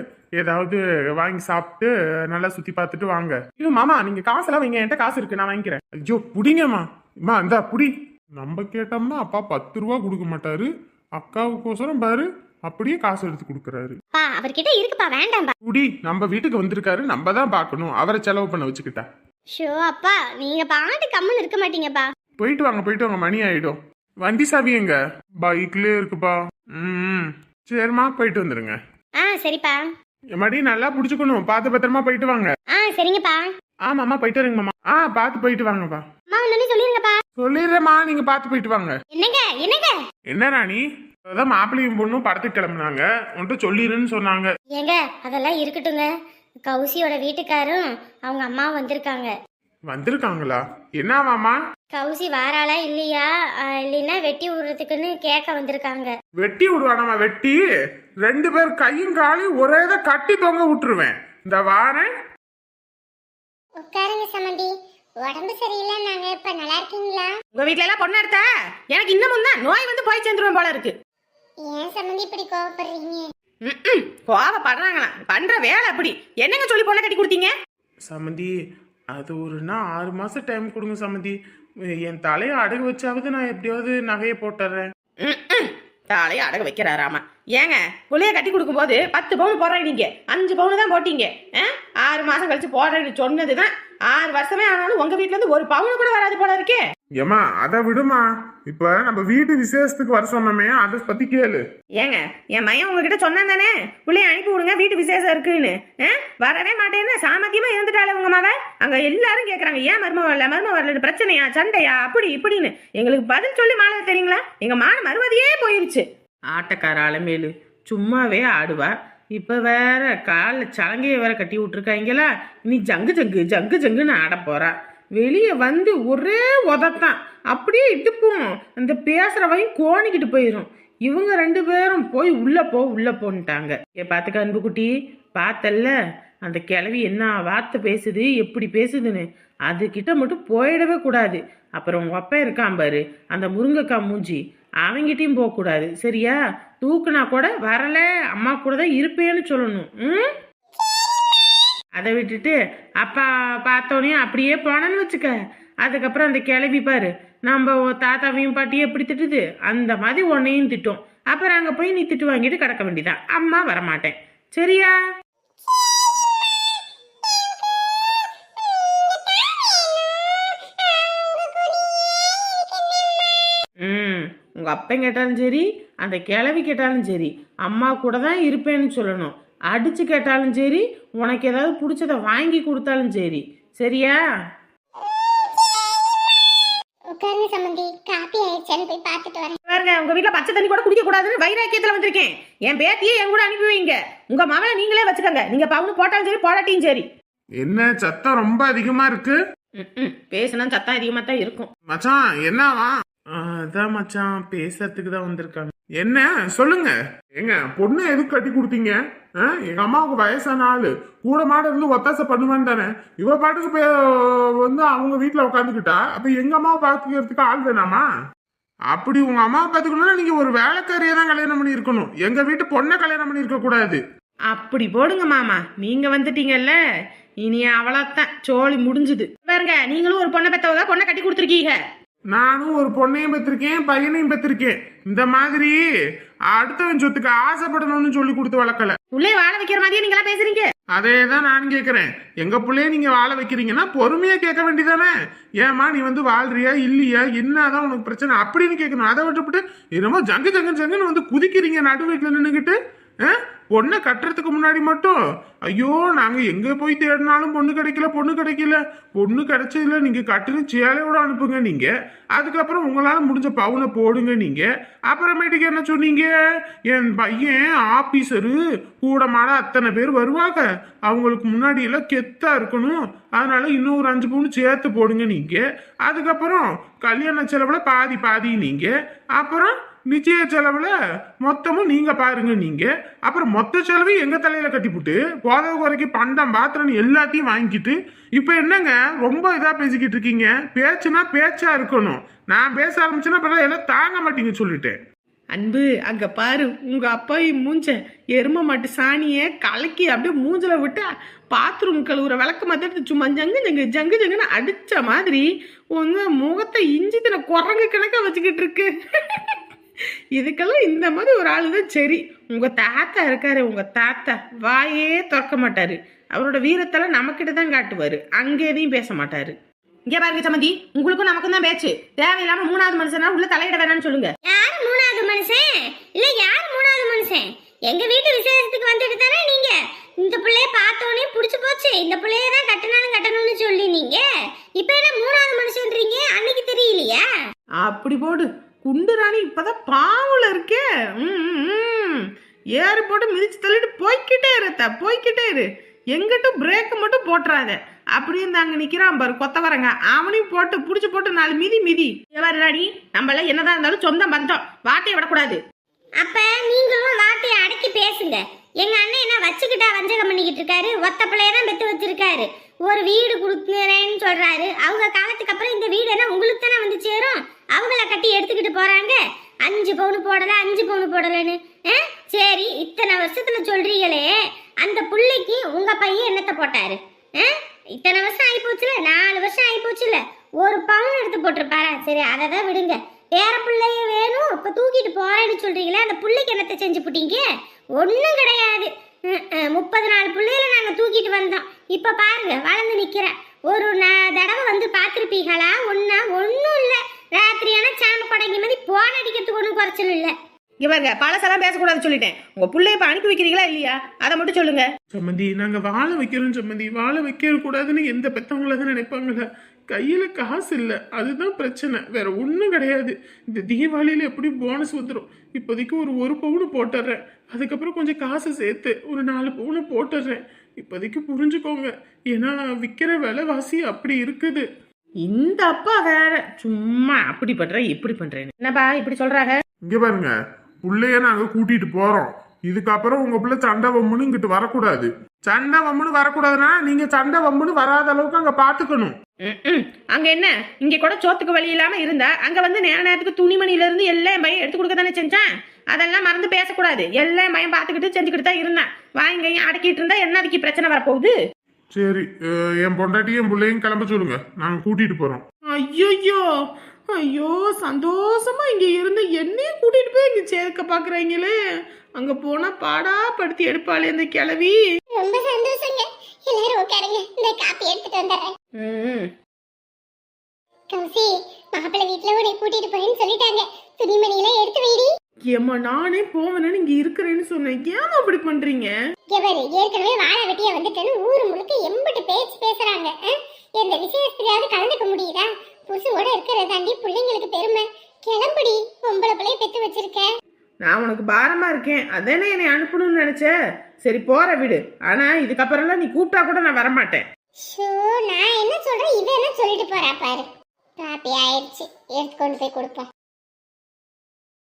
ஏதாவது வாங்கி சாப்பிட்டு நல்லா சுத்தி பார்த்துட்டு வாங்க. ஐயோ மாமா, நீங்க காசெல்லாம் வைங்க, என்கிட்ட காசு இருக்கு, நான் வாங்கிக்கிறேன். ஐயோ புடிங்கம்மா. அம்மா இந்தா புடி. நம்ம கேட்டோம்னா அப்பா 10 ரூபா கொடுக்க மாட்டாரு, அக்காவுக்கோசரம் பாரு அப்படியே காசு எடுத்து கொடுக்கறாரு. அவர்கிட்ட இருக்குப்பா, வேண்டாம்பா. குடி, நம்ம வீட்டுக்கு வந்திருக்காரு, நம்ம தான் பார்க்கணும், அவரை செலவு பண்ண வச்சுக்கிட்டா. ஷோ அப்பா, நீங்க பாட்டு கம்முன்னு இருக்க மாட்டீங்கப்பா. போயிட்டு வாங்க, மணி ஆயிடும். வண்டி சாவி எங்க? பைக்லயே இருக்குப்பா. சரிம்மா போயிட்டு வந்துருங்க. ஆ சரிப்பா. மடி நல்லா புடிச்சுக்கணும், பார்த்து பத்திரமா போயிட்டு வாங்க. ஆ சரிங்கப்பா. ஆமாம்மா போயிட்டு வரேங்க மாமா. பார்த்து போயிட்டு வாங்கப்பா. அம்மா ஒன்னு சொல்லிருங்கப்பா. சொல்லிடுறேம்மா, நீங்க பார்த்து போயிட்டு வாங்க. என்னங்க என்னங்க? என்ன ராணி, அதான் மாப்பிள்ளையும் பொண்ணும் படத்துக்கு கிளம்புனாங்க, உன்கிட்ட சொல்லிடுன்னு சொன்னாங்க. ஏங்க அதெல்லாம் இருக்கட்டுங்க. கௌசியோட வீட்டுக்காரும் அவங்க அம்மா வந்திருக்காங்க. வந்திருக்காங்களா? என்ன மாமா? கௌசி வாராளா இல்லையா, இல்லைன்னா வெட்டி விடுறதுக்குன்னு கேட்க வந்திருக்காங்க. வெட்டி விடுவானாமா? வெட்டி 2 பேர் கையும் காலையும் ஒரே இதை கட்டி தொங்க விட்டுருவேன். இந்த வாரேன். உட்காருங்க சமந்தி. உடம்பு சரியில்லை, நாங்க இப்ப நல்லா இருக்கீங்களா? உங்க வீட்ல எல்லாம் பொண்ணு எடுத்தா எனக்கு இன்னமும் தான் நோய் வந்து போய் சேர்ந்துருவேன் போல இருக்கு. ஏன் சமந்தி இப்படி கோவப்படுறீங்க? கோவப்படுறாங்களா? பண்ற வேலை அப்படி. என்னங்க சொல்லி பொண்ணை கட்டி கொடுத்தீங்க? சமந்தி, அது ஒரு 6 மாசம் டைம் கொடுங்க சமந்தி. என் தலையை அடகு வச்சாவது நான் எப்படியாவது நகையை போட்டுறேன். தாலையை அடகு வைக்கிறாராமா. ஏங்க புள்ளைய கட்டி கொடுக்கும் போது 10 பவுன் போடுறேன், நீங்க 5 பவுன் தான் போட்டீங்க. 6 மாசம் கழிச்சு போடுறேன்னு சொன்னதுதான். 6 வருஷமே ஆனாலும் உங்க வீட்டுல இருந்து 1 பவுன் கூட வராது போல இருக்கே. ஏமா அதை விடுமா, இப்ப நம்ம வீட்டு விசேஷத்துக்கு வர சொன்னோமே, அதை பத்தி கேளு. ஏங்க என் மையன் உங்ககிட்ட சொன்னான் தானே, பிள்ளைய அனுப்பி விடுங்க வீட்டு விசேஷம் இருக்குன்னு. வரவே மாட்டேன்னு சாமத்தியமா இருந்துட்டாளே உங்க மாவ. அங்க எல்லாரும் கேக்குறாங்க, ஏன் மரும வரல, பிரச்சனையா, சண்டையா, அப்படி இப்படின்னு. எங்களுக்கு பதில் சொல்லி மாலை தெரியுங்களா? எங்க மான மறுமதியே போயிருச்சு. ஆட்டக்கார அலமேலு சும்மாவே ஆடுவா, இப்ப வேற காலில் சலங்கையை வேற கட்டி விட்டுருக்காங்களா, நீ ஜங்கு ஜங்கு ஜங்கு ஜங்குன்னு ஆட போறா. வெளியே வந்து ஒரே உதத்தான், அப்படியே இட்டுப்போம். அந்த பேசுறவையும் கோணிக்கிட்டு போயிடும். இவங்க 2 பேரும் போய் உள்ள போன்ட்டாங்க. பார்த்துக்க அன்பு குட்டி, பார்த்தல்ல அந்த கிழவி என்ன வார்த்தை பேசுது, எப்படி பேசுதுன்னு. அதுகிட்ட மட்டும் போயிடவே கூடாது. அப்புறம் உங்க அப்பா இருக்கான் பாரு, அந்த முருங்கைக்காய் மூஞ்சி, அவங்கிட்டையும் போகக்கூடாது சரியா? தூக்குனா கூட வரல, அம்மா கூட தான் இருப்பேன்னு சொல்லணும். அதை விட்டுட்டு அப்பா பார்த்தோன்னே அப்படியே போனேன்னு வச்சுக்க, அதுக்கப்புறம் அந்த கிளவி பாரு, நம்ம தாத்தாவையும் பாட்டியும் எப்படி திட்டுது அந்த மாதிரி உன்னையும் திட்டும். அப்புறம் அங்கே போய் நீ திட்டு வாங்கிட்டு கிடக்க வேண்டியதான். அம்மா வரமாட்டேன் சரியா? உங்க அப்பன் கேட்டாலும் சரி, அந்த கிழவி கேட்டாலும் சரி, அம்மா கூட தான் இருப்பேன்னு சொல்லணும். அடிச்சு கேட்டாலும் சரி, உனக்கு ஏதாவது பிடிச்சத வாங்கி கொடுத்தாலும் சரி சரியா? உட்காருங்க சமந்தி, காப்பி ஆயிடுச்சான்னு போய் பார்த்துட்டு வரேன். பாருங்க, உங்க வீட்டுல பச்சை தண்ணி கூட குடிக்க கூடாதுன்னு வைராக்கியத்துல வந்திருக்கேன். என் பேத்தியே என் கூட அனுப்பி வைங்க. உங்க மகளை நீங்களே வச்சுக்கோங்க. நீங்க பவுன் போட்டாலும் சரி போடாட்டியும் சரி. என்ன சத்தம் ரொம்ப அதிகமா இருக்கு? பேசுனா சத்தம் அதிகமா தான் இருக்கும். மச்சான் என்னவா? அதான் மச்சான் பேசுறதுக்கு தான் வந்திருக்காங்க. என்ன சொல்லுங்க. எங்க பொண்ணு எதுக்கு கட்டி கொடுத்தீங்க? எங்க அம்மாவுக்கு வயசான ஆளு, கூட மாட இருந்து ஒத்தாசை பண்ணுவேன்னு தானே. இவ பாட்டுக்கு வந்து அவங்க வீட்டுல உட்காந்துக்கிட்டா, அப்ப எங்க அம்மாவை பாத்துக்கிறதுக்கு ஆள் வேணாமா? அப்படி உங்க அம்மாவை பாத்துக்கணும்னா நீங்க ஒரு வேலைக்காரியை தான் கல்யாணம் பண்ணி இருக்கணும். எங்க வீட்டு பொண்ணை கல்யாணம் பண்ணி இருக்க கூடாது. அப்படி போடுங்க மாமா, நீங்க வந்துட்டீங்கல்ல, இனி அவ்வளோத்தான், சோழி முடிஞ்சுது. பாருங்க, நீங்களும் ஒரு பொண்ணை பெற்றவங்க, பொண்ணை கட்டி கொடுத்துருக்கீங்க. நானும் ஒரு பொண்ணையும் பெற்றிருக்கேன், பையனையும் பெற்றிருக்கேன். இந்த மாதிரி அடுத்தவன் சொத்துக்கு ஆசைப்படணும்னு சொல்லி கொடுத்து வளர்க்கல. உள்ளே வாழ வைக்கிற மாதிரியே நீங்களா பேசுறீங்க. அதேதான் நானும் கேட்கறேன். எங்க பிள்ளைய நீங்க வாழ வைக்கிறீங்கன்னா பொறுமையா கேட்க வேண்டியதானே. ஏமா நீ வந்து வாழ்றியா இல்லையா, என்னதான் உனக்கு பிரச்சனை அப்படின்னு கேட்கணும். அதை விட்டுவிட்டு என்னமோ ஜங்கு ஜங்கு ஜங்குன்னு வந்து குதிக்கிறீங்க நடு வீட்டுல நின்றுக்கிட்டு. பொண்ணை கட்டுறதுக்கு முன்னாடி மட்டும் ஐயோ நாங்க எங்க போய் தேடினாலும் பொண்ணு கிடைக்கல, பொண்ணு கிடைச்சதுல நீங்க கட்டுன்னு சேலையோட அனுப்புங்க நீங்க. அதுக்கப்புறம் உங்களால முடிஞ்ச பவுனை போடுங்க நீங்க. அப்புறமேட்டுக்கு என்ன சொன்னீங்க, என் பையன் ஆபீசரு, கூட மாட அத்தனை பேர் வருவாங்க, அவங்களுக்கு முன்னாடி எல்லாம் கெத்தா இருக்கணும், அதனால இன்னும் ஒரு 5 பவுன் சேர்த்து போடுங்க நீங்க. அதுக்கப்புறம் கல்யாண செலவுல பாதி நீங்க. அப்புறம் நிச்சய செலவுல மொத்தமும் நீங்க பாருங்க நீங்க. அப்புறம் மொத்த செலவு எங்க தலையில கட்டிப்புட்டு போதவ குறைக்கு பண்டம் பாத்திரம் எல்லாத்தையும் வாங்கிக்கிட்டு இப்ப என்னங்க ரொம்ப இதா பேசிக்கிட்டு இருக்கீங்க. பேச்சுனா பேச்சா இருக்கணும். நான் பேச ஆரம்பிச்சேன்னா அப்புறம் எல்லாம் தாங்க மாட்டீங்க சொல்லிட்டேன். அன்பு, அங்க பாரு, உங்க அப்பாயும் மூஞ்ச எரும மாட்டு சாணிய கலக்கி அப்படியே மூஞ்சல விட்டு பாத்ரூம் கழுவுற விளக்க மாத்திட்டு சும்மா ஜங்குன்னு அடிச்ச மாதிரி உங்க முகத்தை இஞ்சி தின குரங்கு கணக்கா வச்சுக்கிட்டு இருக்கு. இதுக்கெல்லாம் இந்த மாதிரி ஒரு ஆளு தான் சரி. உங்க தாத்தா இருக்காரு, உங்க தாத்தா வாயே திறக்க மாட்டாரு. அவரோட வீரத்தெல்லாம் நமக்கிட்ட தான் காட்டுவாரு, அங்க எதையும் பேச மாட்டாரு. இங்க பாருங்க சமந்தி, உங்களுக்கும் நமக்கும் தான் பேச்சு. தேவையில்லாம 3வது மனுஷனா உள்ள தலையிட வேணாம்னு சொல்லுங்க. யாரு 3வது மனுஷன்? இல்ல யாரு 3வது மனுஷன்? எங்க வீட்டு விசேஷத்துக்கு வந்துட்டு தானே நீங்க இந்த பிள்ளைய பார்த்தோன்னே புடிச்சு போச்சு, இந்த பிள்ளைய தான் கட்டணும்னு சொல்லி நீங்க இப்ப என்ன மூணாவது மனுஷன்றீங்க? அன்னைக்கு தெரியலையா? அப்படி போடு. குண்டு ராணி இப்பதான் பாவுல இருக்கே. ஏறு போட்டு மிதிச்சு தள்ளிட்டு போய்கிட்டே போய்கிட்டே இரு. எங்கிட்டும் பிரேக் மட்டும் போட்டுறாத. அப்படியே அங்க நிக்கிறான் பாரு கொத்தவரங்க, அவனையும் போட்டு புடிச்சு போட்டு 4 மிதி. ராணி, நம்மள என்னதான் இருந்தாலும் சொந்த பந்தம், வார்த்தையை விடக்கூடாது. அப்ப நீங்களும் வார்த்தையை அடக்கி பேசுங்க. எங்க அண்ணன் என்ன வச்சுக்கிட்டா வஞ்சகம் பண்ணிக்கிட்டு இருக்காரு? ஒத்த பிள்ளைய தான் பெத்து வச்சிருக்காரு. ஒரு வீடு கொடுக்குறேன்னு சொல்றாரு. அவங்க காலத்துக்கு அப்புறம் இந்த வீடு என்ன உங்களுக்கு தானே வந்து சேரும்? அவங்கள கட்டி எடுத்துக்கிட்டு போறாங்க. 5 பவுன் போடல 5 பவுன் போடலன்னு. சரி, இத்தனை வருஷத்துல சொல்றீங்களே, அந்த புள்ளைக்கு உங்க பையன் என்னத்தை போட்டாரு? இத்தனை வருஷம் ஆகி போச்சுல, 4 வருஷம் ஆகி போச்சுல, 1 பவுன் எடுத்து போட்டிருப்பாரா? சரி, அதை தான் விடுங்க. வேற பிள்ளைய வேணும் இப்ப தூக்கிட்டு போறேன்னு சொல்றீங்களே, அந்த பிள்ளைக்கு என்னத்தை செஞ்சு போட்டீங்க? ஒன்றும் கிடையாது. 34 பிள்ளையில நாங்க தூக்கிட்டு வந்தோம். இப்ப பாருங்க வளர்ந்து நிக்கிறேன். ஒரு தடவை வந்து பார்த்துருப்பீங்களா? ஒன்றும் இல்லை. ராத்திரியான சாம படங்கி மாதிரி போன் அடிக்கிறதுக்கு ஒன்றும் குறைச்சல் இல்லை. இவங்க பழசெல்லாம் பேசக்கூடாதுன்னு சொல்லிட்டேன். உங்க பிள்ளைய இப்ப அனுப்பி வைக்கிறீங்களா இல்லையா? அதை மட்டும் சொல்லுங்க. சம்மந்தி, நாங்க வாழ வைக்கிறோம் சம்மந்தி. வாழ வைக்க கூடாதுன்னு எந்த பெத்தவங்களதான் நினைப்பாங்கள. கையில காசு இல்ல, அதுதான் பிரச்சனை, வேற ஒண்ணும் கிடையாது. இந்த தீபாவளியில எப்படி போனஸ் வந்துடும். இப்போதைக்கு ஒரு பவுன் போட்டுறேன். அதுக்கப்புறம் கொஞ்சம் காசு சேர்த்து ஒரு 4 பவுன் போட்டுறேன். இப்போதைக்கு புரிஞ்சுக்கோங்க, ஏன்னா விற்கிற விலைவாசி அப்படி இருக்குது. இந்த அப்பா வேற சும்மா அப்படி பண்ற இப்படி பண்றேன்னு என்னப்பா இப்படி சொல்றாங்க? இங்க பாருங்க, புள்ளைய நாங்க கூட்டிட்டு போறோம். இதுக்கப்புறம் உங்க பிள்ளை சண்டை வம்முன்னு இங்கிட்டு வரக்கூடாது. சண்டை வம்முன்னு வரக்கூடாதுன்னா நீங்க சண்டை வம்முன்னு வராத அளவுக்கு அங்க பாத்துக்கணும். அங்க என்ன, இங்க கூட சோத்துக்கு வழி இல்லாம இருந்தா அங்க வந்து நேரத்துக்கு துணிமணில இருந்து எல்லாம் பையன் எடுத்து கொடுக்க தானே செஞ்சான். அதெல்லாம் மறந்து பேசக்கூடாது. எல்லாம் பையன் பாத்துக்கிட்டு செஞ்சுக்கிட்டு தான் இருந்தான். வாங்கையும் அடக்கிட்டு இருந்தா என்ன அதுக்கு பிரச்சனை வரப்போகுது? சரி, என் பொண்டாட்டியும் என் பிள்ளையும் கிளம்ப சொல்லுங்க, நாங்க கூட்டிட்டு போறோம். ஐயோ சந்தோஷமா இங்க இருந்து என்னையும் கூட்டிட்டு போய் இங்க சேர்க்க பாக்குறீங்களே. அங்க போனா பாடா படுத்தி எடுப்பாளே அந்த கிழவி. ரொம்ப சந்தோஷங்க. எல்லாரும் உட்காருங்க, இந்த காப்பி எடுத்துட்டு வந்துடுறேன். கௌசி, மாப்பிள்ளை வீட்டுல உன்னை கூட்டிட்டு போறேன்னு சொல்லிட்டாங்க. துணிமணியெல்லாம் எடுத்து வைடி. ஏம்மா, நானே போவேன்னு இங்க இருக்கிறேன்னு சொன்னேன். ஏன் அப்படி பண்றீங்க? ஏற்கனவே வாழை வெட்டியா வந்துட்டேன்னு ஊரு முழுக்க எம்பிட்டு பேச்சு பேசுறாங்க. எந்த விசேஷத்துலயாவது கலந்துக்க முடியுதா? புருஷனோட இருக்கிறதாண்டி பிள்ளைங்களுக்கு பெருமை. கிளம்புடி, பொம்பளை பிள்ளைய பெத்து வச்சிருக்க. நான் உனக்கு பாரமா இருக்கேன், அதானே என்னை அனுப்பணும்னு நினைச்ச. சரி போற விடு. ஆனா இதுக்கப்புறம்லாம் நீ கூப்பிட்டா கூட நான் வரமாட்டேன். நான் என்ன சொல்றேன், இவ என்ன சொல்லிட்டு போறா பாரு. காப்பி ஆயிடுச்சு, எடுத்து கொண்டு போய் கொடுப்போம்.